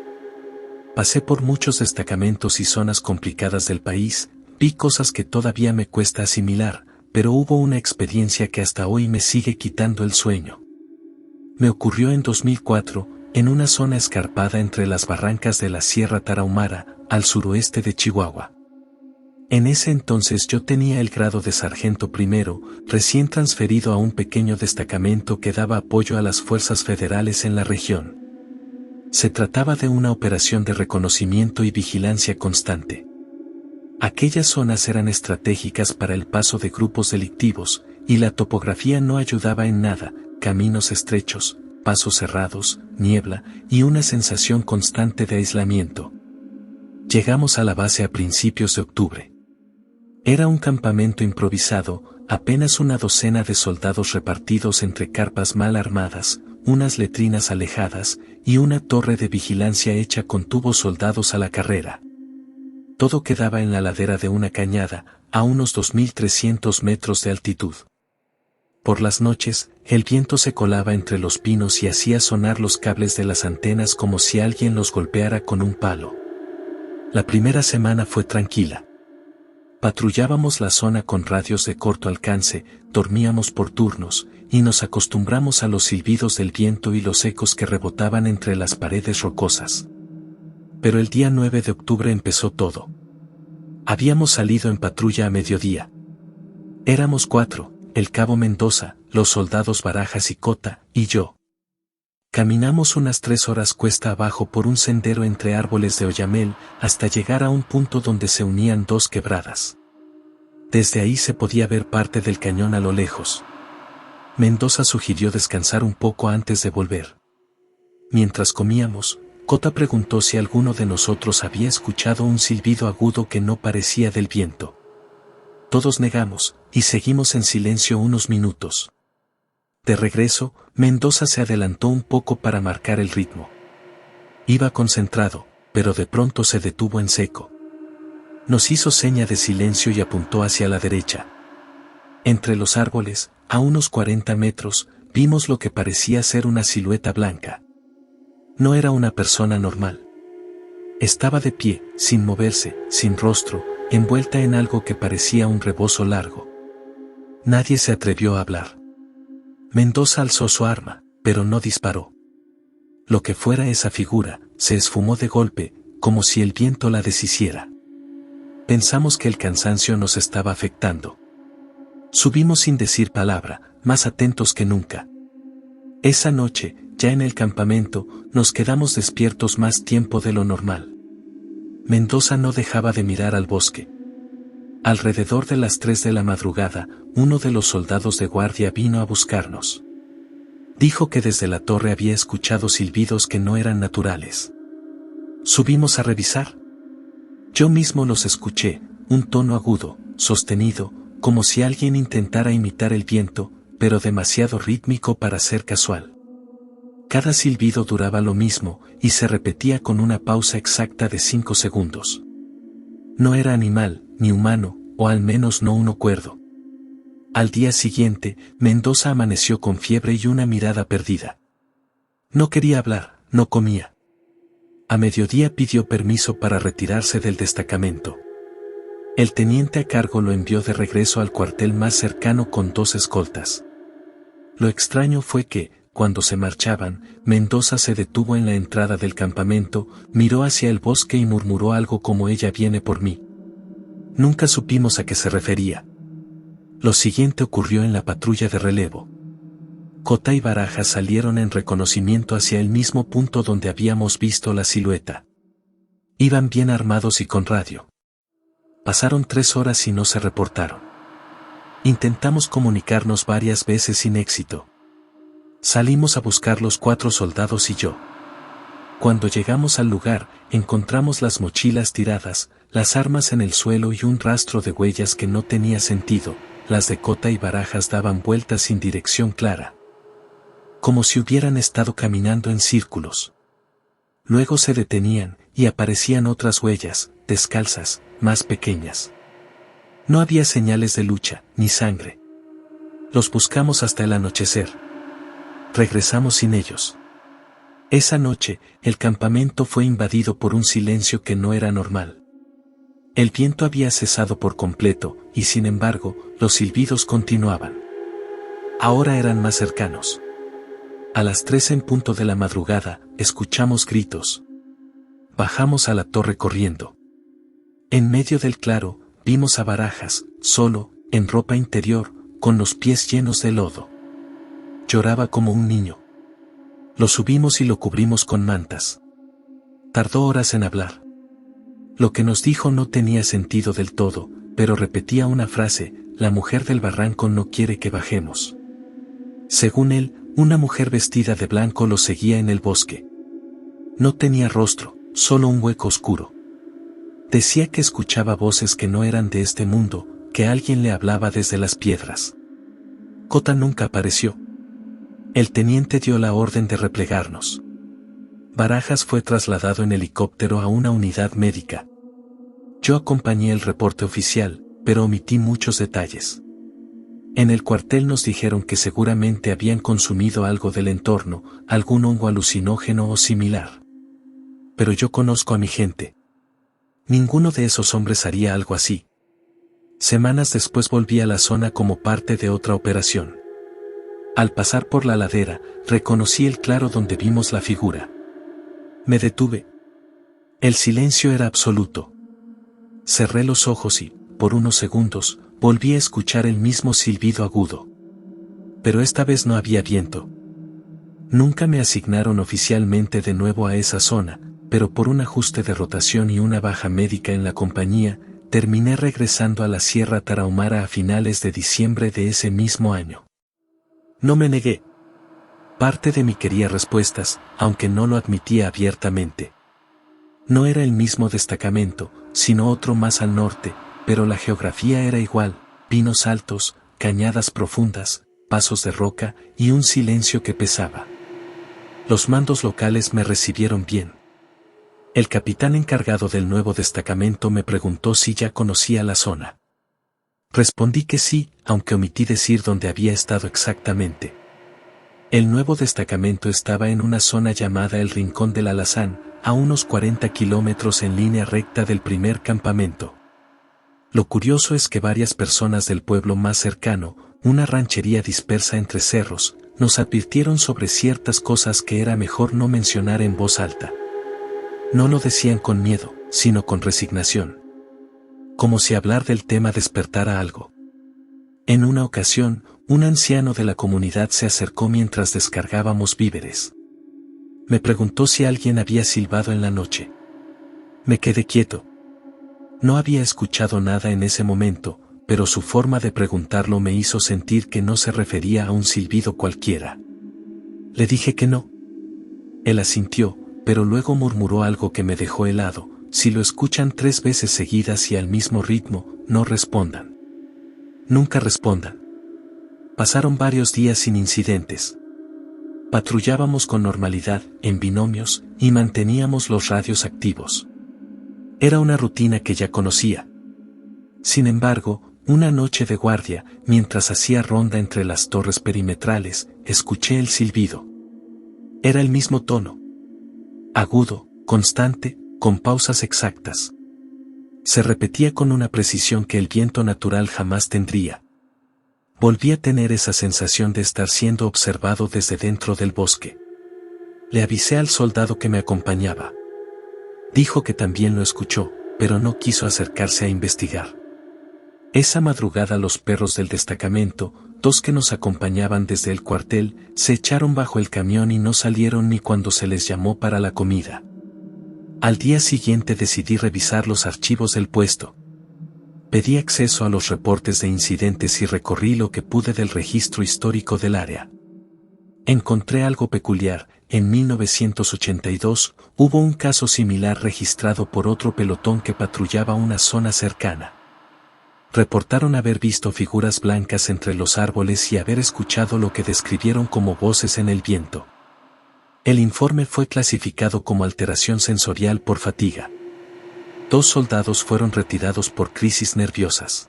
Pasé por muchos destacamentos y zonas complicadas del país, Vi cosas que todavía me cuesta asimilar, pero hubo una experiencia que hasta hoy me sigue quitando el sueño. Me ocurrió en 2004, en una zona escarpada entre las barrancas de la Sierra Tarahumara, al suroeste de Chihuahua. En ese entonces yo tenía el grado de sargento primero, recién transferido a un pequeño destacamento que daba apoyo a las fuerzas federales en la región. Se trataba de una operación de reconocimiento y vigilancia constante. Aquellas zonas eran estratégicas para el paso de grupos delictivos, y la topografía no ayudaba en nada, caminos estrechos, pasos cerrados, niebla, y una sensación constante de aislamiento. Llegamos a la base a principios de octubre. Era un campamento improvisado, apenas una docena de soldados repartidos entre carpas mal armadas, unas letrinas alejadas, y una torre de vigilancia hecha con tubos soldados a la carrera. Todo quedaba en la ladera de una cañada, a unos 2.300 metros de altitud. Por las noches, el viento se colaba entre los pinos y hacía sonar los cables de las antenas como si alguien los golpeara con un palo. La primera semana fue tranquila. Patrullábamos la zona con radios de corto alcance, dormíamos por turnos, y nos acostumbramos a los silbidos del viento y los ecos que rebotaban entre las paredes rocosas. Pero el día 9 de octubre empezó todo. Habíamos salido en patrulla a mediodía. Éramos 4, el cabo Mendoza, los soldados Barajas y Cota, y yo. Caminamos unas 3 horas cuesta abajo por un sendero entre árboles de oyamel, hasta llegar a un punto donde se unían 2 quebradas. Desde ahí se podía ver parte del cañón a lo lejos. Mendoza sugirió descansar un poco antes de volver. Mientras comíamos, Cota preguntó si alguno de nosotros había escuchado un silbido agudo que no parecía del viento. Todos negamos, y seguimos en silencio unos minutos. De regreso, Mendoza se adelantó un poco para marcar el ritmo. Iba concentrado, pero de pronto se detuvo en seco. Nos hizo seña de silencio y apuntó hacia la derecha. Entre los árboles, a unos 40 metros, vimos lo que parecía ser una silueta blanca. No era una persona normal. Estaba de pie, sin moverse, sin rostro, envuelta en algo que parecía un rebozo largo. Nadie se atrevió a hablar. Mendoza alzó su arma, pero no disparó. Lo que fuera esa figura, se esfumó de golpe, como si el viento la deshiciera. Pensamos que el cansancio nos estaba afectando. Subimos sin decir palabra, más atentos que nunca. Esa noche, ya en el campamento, nos quedamos despiertos más tiempo de lo normal. Mendoza no dejaba de mirar al bosque. Alrededor de las 3 de la madrugada, uno de los soldados de guardia vino a buscarnos. Dijo que desde la torre había escuchado silbidos que no eran naturales. Subimos a revisar. Yo mismo los escuché, un tono agudo, sostenido, como si alguien intentara imitar el viento, pero demasiado rítmico para ser casual. Cada silbido duraba lo mismo, y se repetía con una pausa exacta de 5 segundos. No era animal, ni humano, o al menos no uno cuerdo. Al día siguiente, Mendoza amaneció con fiebre y una mirada perdida. No quería hablar, no comía. A mediodía pidió permiso para retirarse del destacamento. El teniente a cargo lo envió de regreso al cuartel más cercano con 2 escoltas. Lo extraño fue que, cuando se marchaban, Mendoza se detuvo en la entrada del campamento, miró hacia el bosque y murmuró algo como "ella viene por mí". Nunca supimos a qué se refería. Lo siguiente ocurrió en la patrulla de relevo. Cota y Barajas salieron en reconocimiento hacia el mismo punto donde habíamos visto la silueta. Iban bien armados y con radio. Pasaron 3 horas y no se reportaron. Intentamos comunicarnos varias veces sin éxito. Salimos a buscar los 4 soldados y yo. Cuando llegamos al lugar, encontramos las mochilas tiradas, las armas en el suelo y un rastro de huellas que no tenía sentido. Las de Cota y Barajas daban vueltas sin dirección clara. Como si hubieran estado caminando en círculos. Luego se detenían, y aparecían otras huellas, descalzas, más pequeñas. No había señales de lucha, ni sangre. Los buscamos hasta el anochecer. Regresamos sin ellos. Esa noche, el campamento fue invadido por un silencio que no era normal. El viento había cesado por completo, y sin embargo, los silbidos continuaban. Ahora eran más cercanos. A las 3 en punto de la madrugada, escuchamos gritos. Bajamos a la torre corriendo. En medio del claro, vimos a Barajas, solo, en ropa interior, con los pies llenos de lodo. Lloraba como un niño. Lo subimos y lo cubrimos con mantas. Tardó horas en hablar. Lo que nos dijo no tenía sentido del todo, pero repetía una frase: la mujer del barranco no quiere que bajemos. Según él, una mujer vestida de blanco lo seguía en el bosque. No tenía rostro, solo un hueco oscuro. Decía que escuchaba voces que no eran de este mundo, que alguien le hablaba desde las piedras. Cota nunca apareció. El teniente dio la orden de replegarnos. Barajas fue trasladado en helicóptero a una unidad médica. Yo acompañé el reporte oficial, pero omití muchos detalles. En el cuartel nos dijeron que seguramente habían consumido algo del entorno, algún hongo alucinógeno o similar. Pero yo conozco a mi gente. Ninguno de esos hombres haría algo así. Semanas después volví a la zona como parte de otra operación. Al pasar por la ladera, reconocí el claro donde vimos la figura. Me detuve. El silencio era absoluto. Cerré los ojos y, por unos segundos, volví a escuchar el mismo silbido agudo. Pero esta vez no había viento. Nunca me asignaron oficialmente de nuevo a esa zona, pero por un ajuste de rotación y una baja médica en la compañía, terminé regresando a la Sierra Tarahumara a finales de diciembre de ese mismo año. No me negué. Parte de mí quería respuestas, aunque no lo admitía abiertamente. No era el mismo destacamento, sino otro más al norte, pero la geografía era igual: pinos altos, cañadas profundas, pasos de roca y un silencio que pesaba. Los mandos locales me recibieron bien. El capitán encargado del nuevo destacamento me preguntó si ya conocía la zona. Respondí que sí, aunque omití decir dónde había estado exactamente. El nuevo destacamento estaba en una zona llamada el Rincón del Alazán, a unos 40 kilómetros en línea recta del primer campamento. Lo curioso es que varias personas del pueblo más cercano, una ranchería dispersa entre cerros, nos advirtieron sobre ciertas cosas que era mejor no mencionar en voz alta. No lo decían con miedo, sino con resignación. Como si hablar del tema despertara algo. En una ocasión, un anciano de la comunidad se acercó mientras descargábamos víveres. Me preguntó si alguien había silbado en la noche. Me quedé quieto. No había escuchado nada en ese momento, pero su forma de preguntarlo me hizo sentir que no se refería a un silbido cualquiera. Le dije que no. Él asintió, pero luego murmuró algo que me dejó helado: si lo escuchan 3 veces seguidas y al mismo ritmo, no respondan. Nunca respondan. Pasaron varios días sin incidentes. Patrullábamos con normalidad, en binomios, y manteníamos los radios activos. Era una rutina que ya conocía. Sin embargo, una noche de guardia, mientras hacía ronda entre las torres perimetrales, escuché el silbido. Era el mismo tono. Agudo, constante, con pausas exactas. Se repetía con una precisión que el viento natural jamás tendría. Volví a tener esa sensación de estar siendo observado desde dentro del bosque. Le avisé al soldado que me acompañaba. Dijo que también lo escuchó, pero no quiso acercarse a investigar. Esa madrugada los perros del destacamento, 2 que nos acompañaban desde el cuartel, se echaron bajo el camión y no salieron ni cuando se les llamó para la comida. Al día siguiente decidí revisar los archivos del puesto. Pedí acceso a los reportes de incidentes y recorrí lo que pude del registro histórico del área. Encontré algo peculiar: en 1982 hubo un caso similar registrado por otro pelotón que patrullaba una zona cercana. Reportaron haber visto figuras blancas entre los árboles y haber escuchado lo que describieron como voces en el viento. El informe fue clasificado como alteración sensorial por fatiga. 2 soldados fueron retirados por crisis nerviosas.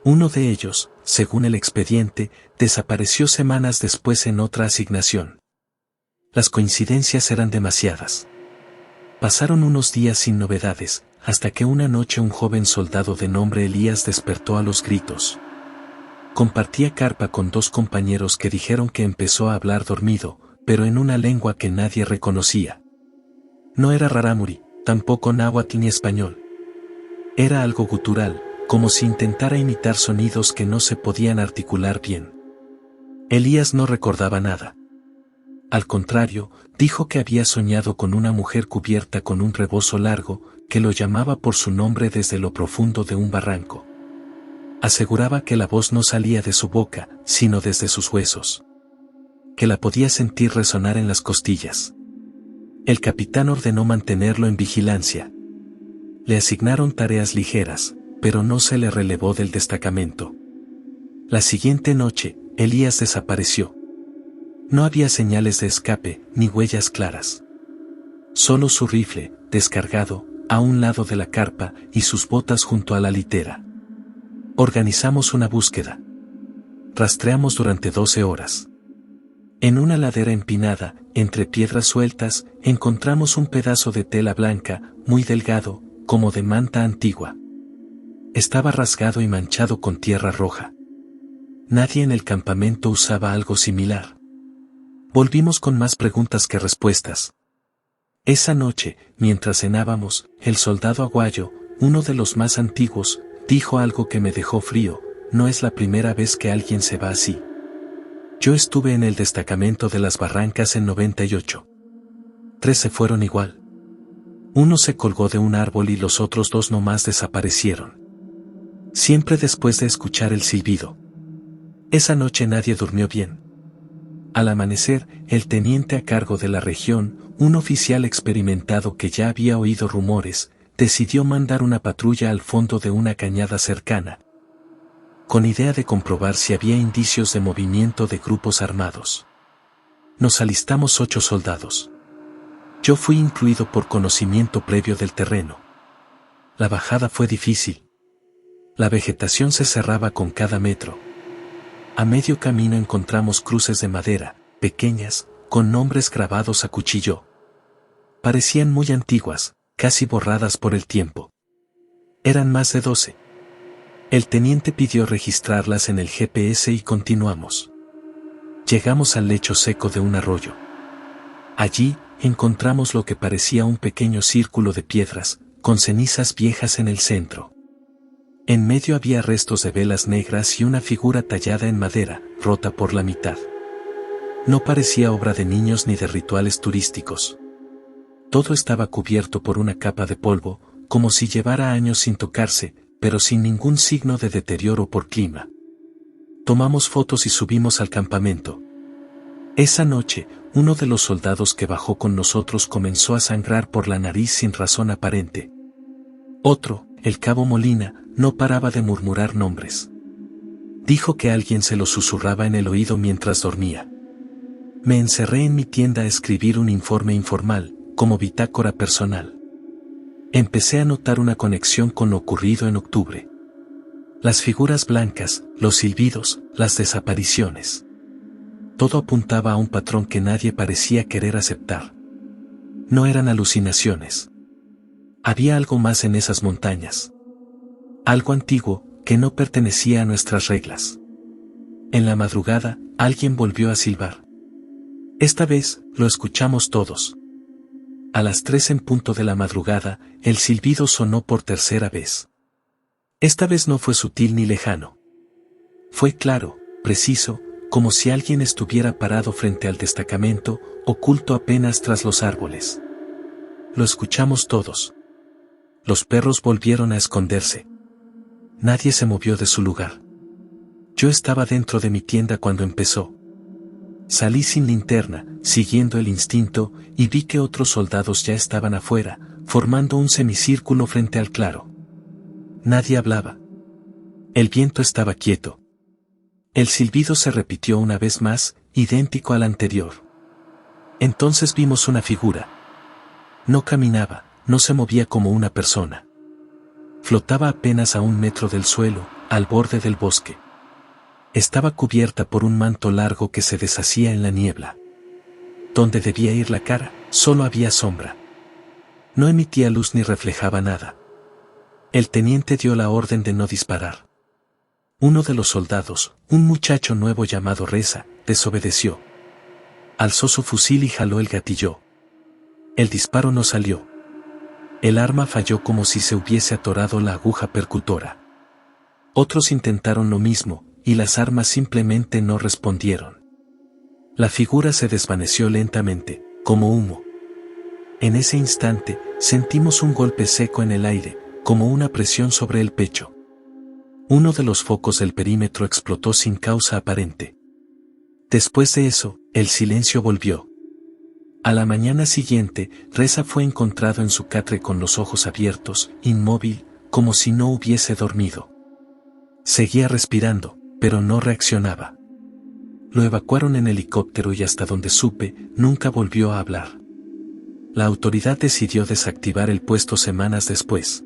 Uno de ellos, según el expediente, desapareció semanas después en otra asignación. Las coincidencias eran demasiadas. Pasaron unos días sin novedades, hasta que una noche un joven soldado de nombre Elías despertó a los gritos. Compartía carpa con dos compañeros que dijeron que empezó a hablar dormido, pero en una lengua que nadie reconocía. No era rarámuri, tampoco náhuatl ni español. Era algo gutural, como si intentara imitar sonidos que no se podían articular bien. Elías no recordaba nada. Al contrario, dijo que había soñado con una mujer cubierta con un rebozo largo, que lo llamaba por su nombre desde lo profundo de un barranco. Aseguraba que la voz no salía de su boca, sino desde sus huesos. Que la podía sentir resonar en las costillas. El capitán ordenó mantenerlo en vigilancia. Le asignaron tareas ligeras, pero no se le relevó del destacamento. La siguiente noche, Elías desapareció. No había señales de escape, ni huellas claras. Solo su rifle, descargado, a un lado de la carpa, y sus botas junto a la litera. Organizamos una búsqueda. Rastreamos durante 12 horas. En una ladera empinada, entre piedras sueltas, encontramos un pedazo de tela blanca, muy delgado, como de manta antigua. Estaba rasgado y manchado con tierra roja. Nadie en el campamento usaba algo similar. Volvimos con más preguntas que respuestas. Esa noche, mientras cenábamos, el soldado Aguayo, uno de los más antiguos, dijo algo que me dejó frío: no es la primera vez que alguien se va así. Yo estuve en el destacamento de las Barrancas en 98. 3 se fueron igual. Uno se colgó de un árbol y los otros 2 nomás desaparecieron. Siempre después de escuchar el silbido. Esa noche nadie durmió bien. Al amanecer, el teniente a cargo de la región, un oficial experimentado que ya había oído rumores, decidió mandar una patrulla al fondo de una cañada cercana, con idea de comprobar si había indicios de movimiento de grupos armados. Nos alistamos 8 soldados. Yo fui incluido por conocimiento previo del terreno. La bajada fue difícil. La vegetación se cerraba con cada metro. A medio camino encontramos cruces de madera, pequeñas, con nombres grabados a cuchillo. Parecían muy antiguas, casi borradas por el tiempo. Eran más de 12. El teniente pidió registrarlas en el GPS y continuamos. Llegamos al lecho seco de un arroyo. Allí, encontramos lo que parecía un pequeño círculo de piedras, con cenizas viejas en el centro. En medio había restos de velas negras y una figura tallada en madera, rota por la mitad. No parecía obra de niños ni de rituales turísticos. Todo estaba cubierto por una capa de polvo, como si llevara años sin tocarse, pero sin ningún signo de deterioro por clima. Tomamos fotos y subimos al campamento. Esa noche, uno de los soldados que bajó con nosotros comenzó a sangrar por la nariz sin razón aparente. Otro, el cabo Molina, no paraba de murmurar nombres. Dijo que alguien se lo susurraba en el oído mientras dormía. Me encerré en mi tienda a escribir un informe informal, como bitácora personal. Empecé a notar una conexión con lo ocurrido en octubre. Las figuras blancas, los silbidos, las desapariciones. Todo apuntaba a un patrón que nadie parecía querer aceptar. No eran alucinaciones. Había algo más en esas montañas. Algo antiguo, que no pertenecía a nuestras reglas. En la madrugada, alguien volvió a silbar. Esta vez, lo escuchamos todos. A las 3 en punto de la madrugada, el silbido sonó por tercera vez. Esta vez no fue sutil ni lejano. Fue claro, preciso, como si alguien estuviera parado frente al destacamento, oculto apenas tras los árboles. Lo escuchamos todos. Los perros volvieron a esconderse. Nadie se movió de su lugar. Yo estaba dentro de mi tienda cuando empezó. Salí sin linterna, siguiendo el instinto, y vi que otros soldados ya estaban afuera, formando un semicírculo frente al claro. Nadie hablaba. El viento estaba quieto. El silbido se repitió una vez más, idéntico al anterior. Entonces vimos una figura. No caminaba, no se movía como una persona. Flotaba apenas a 1 metro del suelo, al borde del bosque. Estaba cubierta por un manto largo que se deshacía en la niebla. Donde debía ir la cara, solo había sombra. No emitía luz ni reflejaba nada. El teniente dio la orden de no disparar. Uno de los soldados, un muchacho nuevo llamado Reza, desobedeció. Alzó su fusil y jaló el gatillo. El disparo no salió. El arma falló como si se hubiese atorado la aguja percutora. Otros intentaron lo mismo, y las armas simplemente no respondieron. La figura se desvaneció lentamente, como humo. En ese instante, sentimos un golpe seco en el aire, como una presión sobre el pecho. Uno de los focos del perímetro explotó sin causa aparente. Después de eso, el silencio volvió. A la mañana siguiente, Reza fue encontrado en su catre con los ojos abiertos, inmóvil, como si no hubiese dormido. Seguía respirando, pero no reaccionaba. Lo evacuaron en helicóptero y hasta donde supe, nunca volvió a hablar. La autoridad decidió desactivar el puesto semanas después.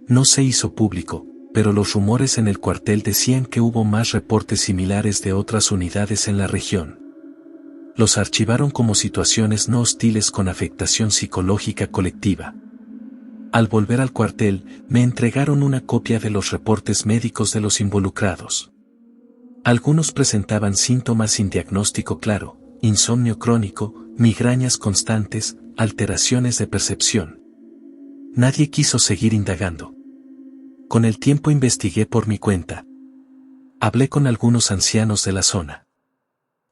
No se hizo público, pero los rumores en el cuartel decían que hubo más reportes similares de otras unidades en la región. Los archivaron como situaciones no hostiles con afectación psicológica colectiva. Al volver al cuartel, me entregaron una copia de los reportes médicos de los involucrados. Algunos presentaban síntomas sin diagnóstico claro, insomnio crónico, migrañas constantes, alteraciones de percepción. Nadie quiso seguir indagando. Con el tiempo investigué por mi cuenta. Hablé con algunos ancianos de la zona.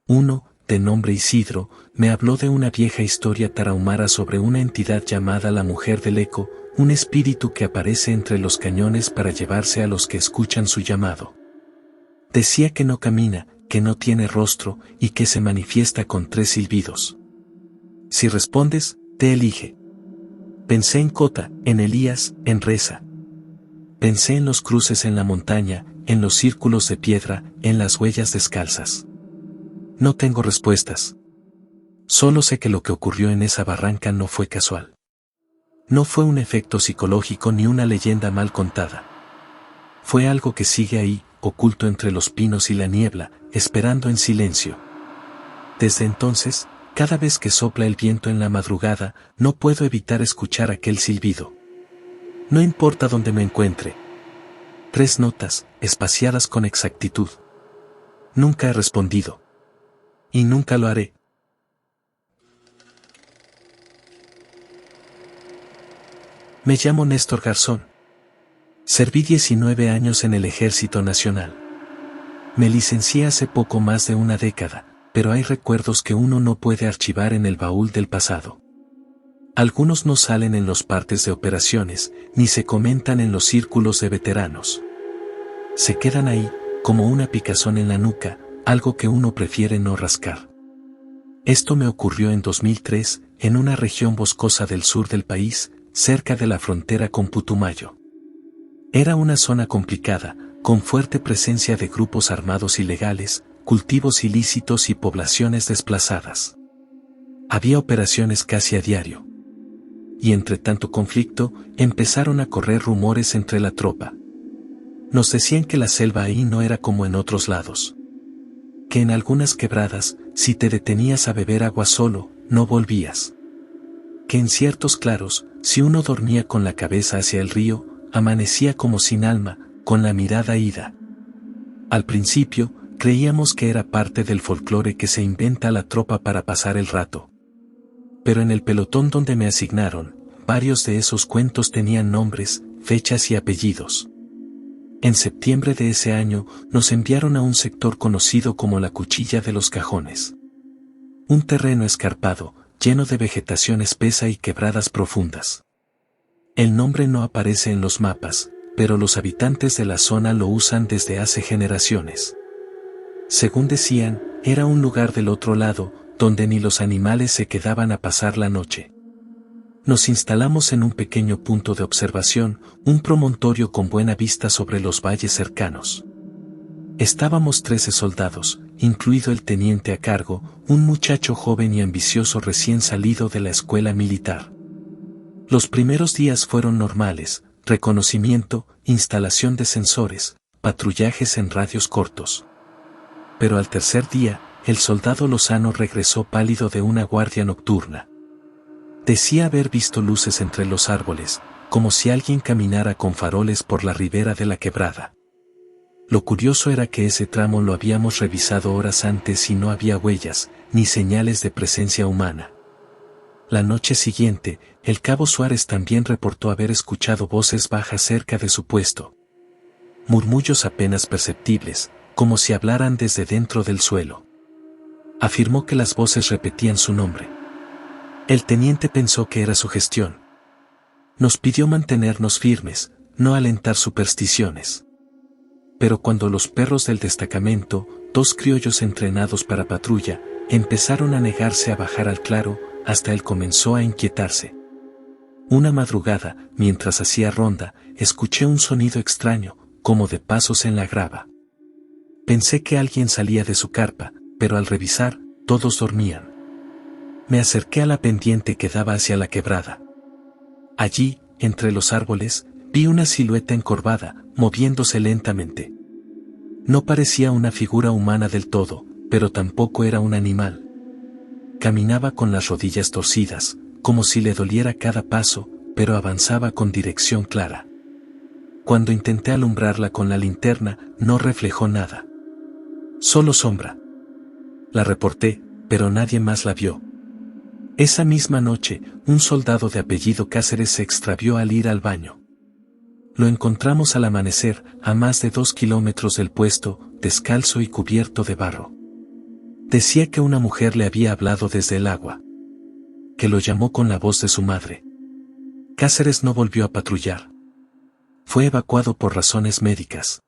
Uno, de nombre Isidro, me habló de una vieja historia tarahumara sobre una entidad llamada la Mujer del Eco, un espíritu que aparece entre los cañones para llevarse a los que escuchan su llamado. Decía que no camina, que no tiene rostro y que se manifiesta con 3 silbidos. Si respondes, te elige. Pensé en Cota, en Elías, en Reza. Pensé en los cruces en la montaña, en los círculos de piedra, en las huellas descalzas. No tengo respuestas. Solo sé que lo que ocurrió en esa barranca no fue casual. No fue un efecto psicológico ni una leyenda mal contada. Fue algo que sigue ahí, oculto entre los pinos y la niebla, esperando en silencio. Desde entonces, cada vez que sopla el viento en la madrugada, no puedo evitar escuchar aquel silbido. No importa dónde me encuentre. 3 notas, espaciadas con exactitud. Nunca he respondido. Y nunca lo haré. Me llamo Néstor Garzón. Serví 19 años en el Ejército Nacional. Me licencié hace poco más de una década, pero hay recuerdos que uno no puede archivar en el baúl del pasado. Algunos no salen en los partes de operaciones, ni se comentan en los círculos de veteranos. Se quedan ahí, como una picazón en la nuca, algo que uno prefiere no rascar. Esto me ocurrió en 2003, en una región boscosa del sur del país, cerca de la frontera con Putumayo. Era una zona complicada, con fuerte presencia de grupos armados ilegales, cultivos ilícitos y poblaciones desplazadas. Había operaciones casi a diario. Y entre tanto conflicto, empezaron a correr rumores entre la tropa. Nos decían que la selva ahí no era como en otros lados. Que en algunas quebradas, si te detenías a beber agua solo, no volvías. Que en ciertos claros, si uno dormía con la cabeza hacia el río, amanecía como sin alma, con la mirada ida. Al principio, creíamos que era parte del folclore que se inventa la tropa para pasar el rato. Pero en el pelotón donde me asignaron, varios de esos cuentos tenían nombres, fechas y apellidos. En septiembre de ese año, nos enviaron a un sector conocido como la Cuchilla de los Cajones. Un terreno escarpado, lleno de vegetación espesa y quebradas profundas. El nombre no aparece en los mapas, pero los habitantes de la zona lo usan desde hace generaciones. Según decían, era un lugar del otro lado, donde ni los animales se quedaban a pasar la noche. Nos instalamos en un pequeño punto de observación, un promontorio con buena vista sobre los valles cercanos. Estábamos 13 soldados, incluido el teniente a cargo, un muchacho joven y ambicioso recién salido de la escuela militar. Los primeros días fueron normales, reconocimiento, instalación de sensores, patrullajes en radios cortos. Pero al tercer día, el soldado Lozano regresó pálido de una guardia nocturna. Decía haber visto luces entre los árboles, como si alguien caminara con faroles por la ribera de la quebrada. Lo curioso era que ese tramo lo habíamos revisado horas antes y no había huellas, ni señales de presencia humana. La noche siguiente, el cabo Suárez también reportó haber escuchado voces bajas cerca de su puesto. Murmullos apenas perceptibles, como si hablaran desde dentro del suelo. Afirmó que las voces repetían su nombre. El teniente pensó que era sugestión. Nos pidió mantenernos firmes, no alentar supersticiones. Pero cuando los perros del destacamento, 2 criollos entrenados para patrulla, empezaron a negarse a bajar al claro, hasta él comenzó a inquietarse. Una madrugada, mientras hacía ronda, escuché un sonido extraño, como de pasos en la grava. Pensé que alguien salía de su carpa, pero al revisar, todos dormían. Me acerqué a la pendiente que daba hacia la quebrada. Allí, entre los árboles, vi una silueta encorvada, moviéndose lentamente. No parecía una figura humana del todo, pero tampoco era un animal. Caminaba con las rodillas torcidas, como si le doliera cada paso, pero avanzaba con dirección clara. Cuando intenté alumbrarla con la linterna, no reflejó nada. Solo sombra. La reporté, pero nadie más la vio. Esa misma noche, un soldado de apellido Cáceres se extravió al ir al baño. Lo encontramos al amanecer, a más de 2 kilómetros del puesto, descalzo y cubierto de barro. Decía que una mujer le había hablado desde el agua. Que lo llamó con la voz de su madre. Cáceres no volvió a patrullar. Fue evacuado por razones médicas.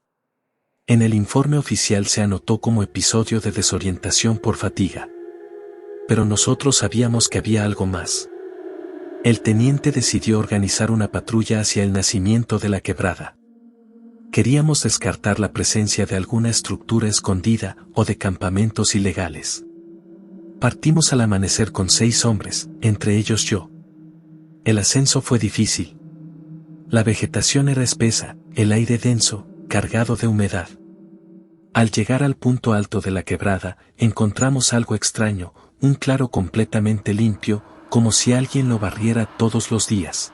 En el informe oficial se anotó como episodio de desorientación por fatiga. Pero nosotros sabíamos que había algo más. El teniente decidió organizar una patrulla hacia el nacimiento de la quebrada. Queríamos descartar la presencia de alguna estructura escondida o de campamentos ilegales. Partimos al amanecer con 6 hombres, entre ellos yo. El ascenso fue difícil. La vegetación era espesa, el aire denso, cargado de humedad. Al llegar al punto alto de la quebrada, encontramos algo extraño, un claro completamente limpio, como si alguien lo barriera todos los días.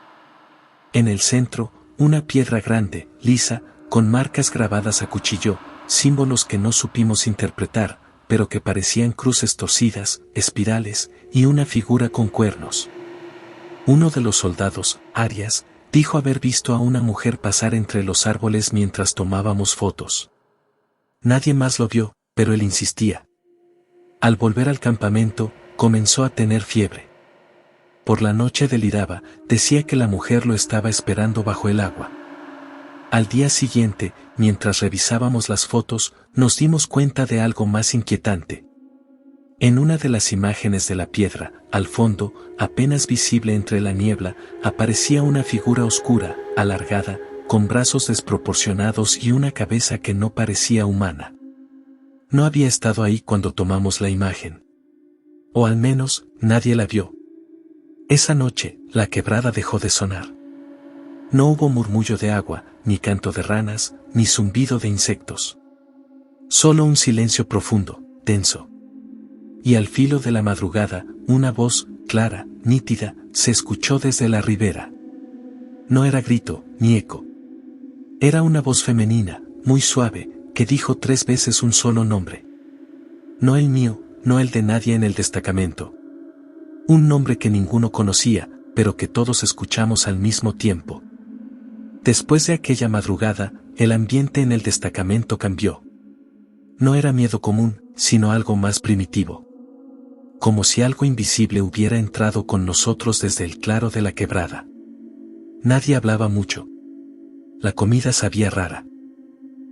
En el centro, una piedra grande, lisa, con marcas grabadas a cuchillo, símbolos que no supimos interpretar, pero que parecían cruces torcidas, espirales, y una figura con cuernos. Uno de los soldados, Arias, dijo haber visto a una mujer pasar entre los árboles mientras tomábamos fotos. Nadie más lo vio, pero él insistía. Al volver al campamento, comenzó a tener fiebre. Por la noche deliraba, decía que la mujer lo estaba esperando bajo el agua. Al día siguiente, mientras revisábamos las fotos, nos dimos cuenta de algo más inquietante. En una de las imágenes de la piedra, al fondo, apenas visible entre la niebla, aparecía una figura oscura, alargada, con brazos desproporcionados y una cabeza que no parecía humana. No había estado ahí cuando tomamos la imagen. O al menos, nadie la vio. Esa noche, la quebrada dejó de sonar. No hubo murmullo de agua, ni canto de ranas, ni zumbido de insectos. Solo un silencio profundo, denso. Y al filo de la madrugada, una voz, clara, nítida, se escuchó desde la ribera. No era grito, ni eco. Era una voz femenina, muy suave, que dijo 3 veces un solo nombre. No el mío, no el de nadie en el destacamento. Un nombre que ninguno conocía, pero que todos escuchamos al mismo tiempo. Después de aquella madrugada, el ambiente en el destacamento cambió. No era miedo común, sino algo más primitivo. Como si algo invisible hubiera entrado con nosotros desde el claro de la quebrada. Nadie hablaba mucho. La comida sabía rara.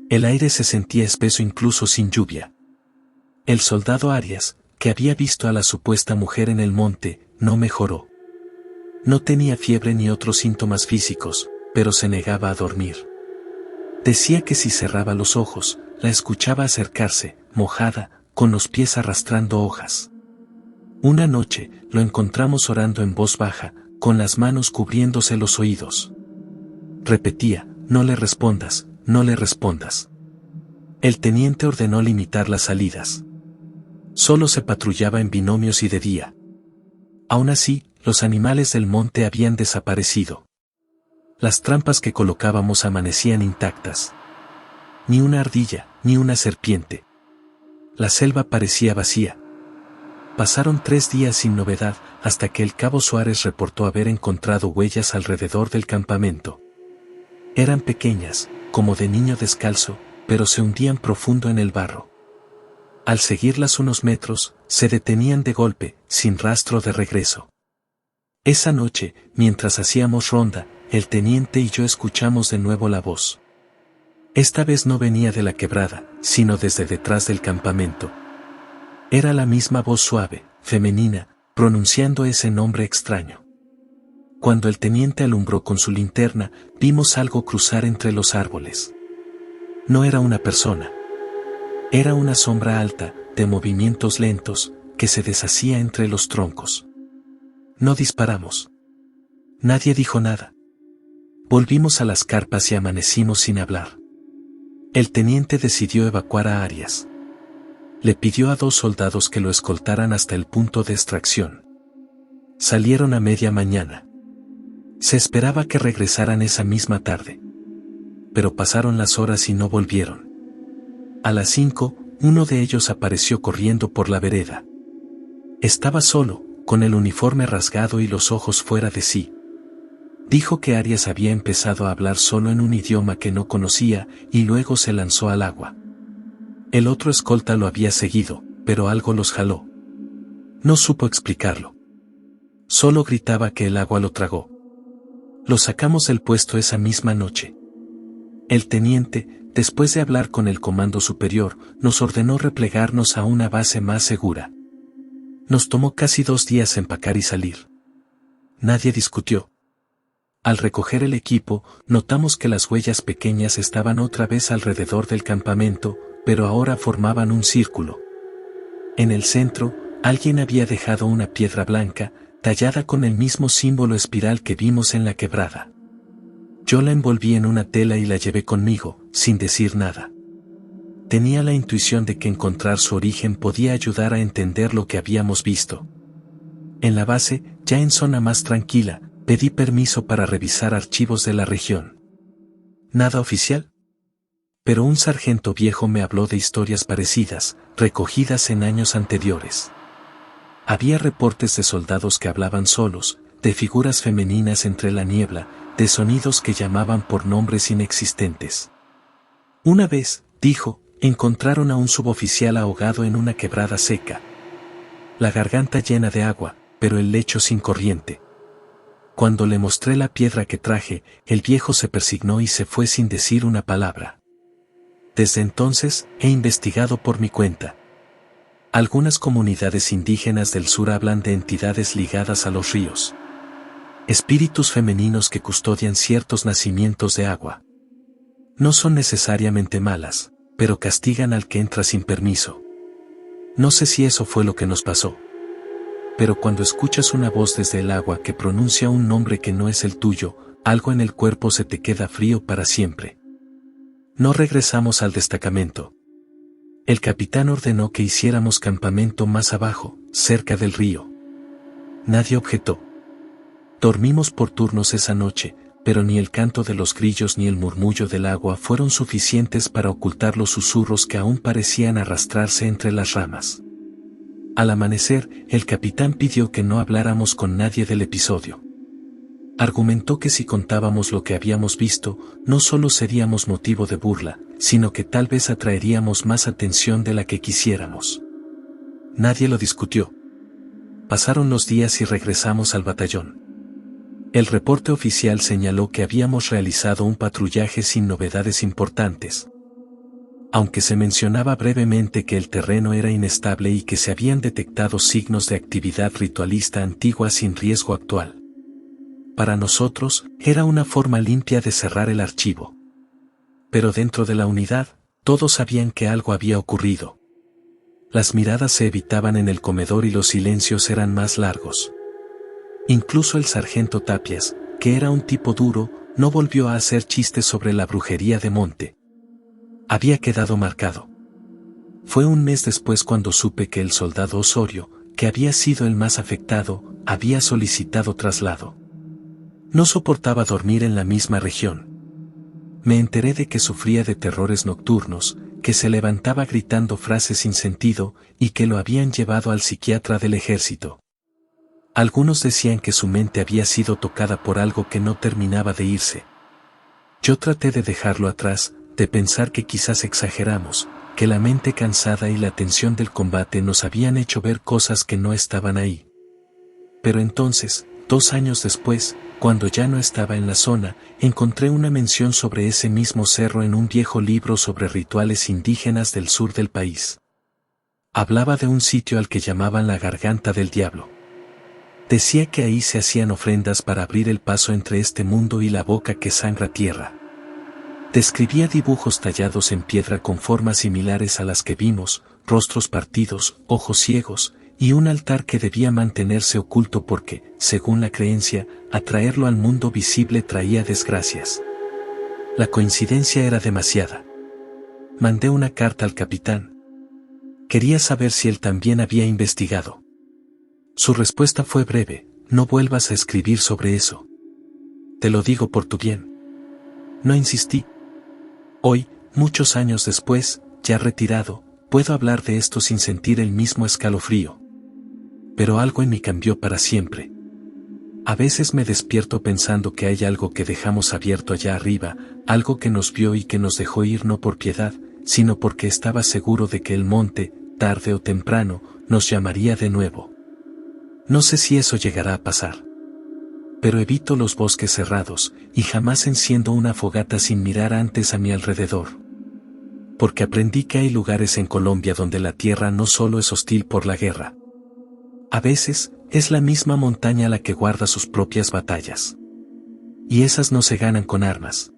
El aire se sentía espeso incluso sin lluvia. El soldado Arias, que había visto a la supuesta mujer en el monte, no mejoró. No tenía fiebre ni otros síntomas físicos, pero se negaba a dormir. Decía que si cerraba los ojos, la escuchaba acercarse, mojada, con los pies arrastrando hojas. Una noche, lo encontramos orando en voz baja, con las manos cubriéndose los oídos. Repetía, no le respondas, no le respondas. El teniente ordenó limitar las salidas. Solo se patrullaba en binomios y de día. Aún así, los animales del monte habían desaparecido. Las trampas que colocábamos amanecían intactas. Ni una ardilla, ni una serpiente. La selva parecía vacía. Pasaron 3 días sin novedad, hasta que el cabo Suárez reportó haber encontrado huellas alrededor del campamento. Eran pequeñas, como de niño descalzo, pero se hundían profundo en el barro. Al seguirlas unos metros, se detenían de golpe, sin rastro de regreso. Esa noche, mientras hacíamos ronda, el teniente y yo escuchamos de nuevo la voz. Esta vez no venía de la quebrada, sino desde detrás del campamento. Era la misma voz suave, femenina, pronunciando ese nombre extraño. Cuando el teniente alumbró con su linterna, vimos algo cruzar entre los árboles. No era una persona. Era una sombra alta, de movimientos lentos, que se deshacía entre los troncos. No disparamos. Nadie dijo nada. Volvimos a las carpas y amanecimos sin hablar. El teniente decidió evacuar a Arias. Le pidió a 2 soldados que lo escoltaran hasta el punto de extracción. Salieron a media mañana. Se esperaba que regresaran esa misma tarde. Pero pasaron las horas y no volvieron. A las 5, uno de ellos apareció corriendo por la vereda. Estaba solo, con el uniforme rasgado y los ojos fuera de sí. Dijo que Arias había empezado a hablar solo en un idioma que no conocía, y luego se lanzó al agua. El otro escolta lo había seguido, pero algo los jaló. No supo explicarlo. Solo gritaba que el agua lo tragó. Lo sacamos del puesto esa misma noche. El teniente, después de hablar con el comando superior, nos ordenó replegarnos a una base más segura. Nos tomó casi 2 días empacar y salir. Nadie discutió. Al recoger el equipo, notamos que las huellas pequeñas estaban otra vez alrededor del campamento, pero ahora formaban un círculo. En el centro, alguien había dejado una piedra blanca, tallada con el mismo símbolo espiral que vimos en la quebrada. Yo la envolví en una tela y la llevé conmigo, sin decir nada. Tenía la intuición de que encontrar su origen podía ayudar a entender lo que habíamos visto. En la base, ya en zona más tranquila, pedí permiso para revisar archivos de la región. Nada oficial. Pero un sargento viejo me habló de historias parecidas, recogidas en años anteriores. Había reportes de soldados que hablaban solos, de figuras femeninas entre la niebla, de sonidos que llamaban por nombres inexistentes. Una vez, dijo, encontraron a un suboficial ahogado en una quebrada seca. La garganta llena de agua, pero el lecho sin corriente. Cuando le mostré la piedra que traje, el viejo se persignó y se fue sin decir una palabra. Desde entonces, he investigado por mi cuenta. Algunas comunidades indígenas del sur hablan de entidades ligadas a los ríos. Espíritus femeninos que custodian ciertos nacimientos de agua. No son necesariamente malas, pero castigan al que entra sin permiso. No sé si eso fue lo que nos pasó. Pero cuando escuchas una voz desde el agua que pronuncia un nombre que no es el tuyo, algo en el cuerpo se te queda frío para siempre. No regresamos al destacamento. El capitán ordenó que hiciéramos campamento más abajo, cerca del río. Nadie objetó. Dormimos por turnos esa noche, pero ni el canto de los grillos ni el murmullo del agua fueron suficientes para ocultar los susurros que aún parecían arrastrarse entre las ramas. Al amanecer, el capitán pidió que no habláramos con nadie del episodio. Argumentó que si contábamos lo que habíamos visto, no solo seríamos motivo de burla, sino que tal vez atraeríamos más atención de la que quisiéramos. Nadie lo discutió. Pasaron los días y regresamos al batallón. El reporte oficial señaló que habíamos realizado un patrullaje sin novedades importantes. Aunque se mencionaba brevemente que el terreno era inestable y que se habían detectado signos de actividad ritualista antigua sin riesgo actual. Para nosotros, era una forma limpia de cerrar el archivo. Pero dentro de la unidad, todos sabían que algo había ocurrido. Las miradas se evitaban en el comedor y los silencios eran más largos. Incluso el sargento Tapias, que era un tipo duro, no volvió a hacer chistes sobre la brujería de monte. Había quedado marcado. Fue un mes después cuando supe que el soldado Osorio, que había sido el más afectado, había solicitado traslado. No soportaba dormir en la misma región. Me enteré de que sufría de terrores nocturnos, que se levantaba gritando frases sin sentido y que lo habían llevado al psiquiatra del ejército. Algunos decían que su mente había sido tocada por algo que no terminaba de irse. Yo traté de dejarlo atrás, de pensar que quizás exageramos, que la mente cansada y la tensión del combate nos habían hecho ver cosas que no estaban ahí. Pero entonces, 2 años después, cuando ya no estaba en la zona, encontré una mención sobre ese mismo cerro en un viejo libro sobre rituales indígenas del sur del país. Hablaba de un sitio al que llamaban la Garganta del Diablo. Decía que ahí se hacían ofrendas para abrir el paso entre este mundo y la boca que sangra tierra. Describía dibujos tallados en piedra con formas similares a las que vimos, rostros partidos, ojos ciegos, y un altar que debía mantenerse oculto porque, según la creencia, atraerlo al mundo visible traía desgracias. La coincidencia era demasiada. Mandé una carta al capitán. Quería saber si él también había investigado. Su respuesta fue breve: no vuelvas a escribir sobre eso. Te lo digo por tu bien. No insistí. Hoy, muchos años después, ya retirado, puedo hablar de esto sin sentir el mismo escalofrío. Pero algo en mí cambió para siempre. A veces me despierto pensando que hay algo que dejamos abierto allá arriba, algo que nos vio y que nos dejó ir no por piedad, sino porque estaba seguro de que el monte, tarde o temprano, nos llamaría de nuevo. No sé si eso llegará a pasar. Pero evito los bosques cerrados, y jamás enciendo una fogata sin mirar antes a mi alrededor. Porque aprendí que hay lugares en Colombia donde la tierra no solo es hostil por la guerra. A veces, es la misma montaña la que guarda sus propias batallas. Y esas no se ganan con armas.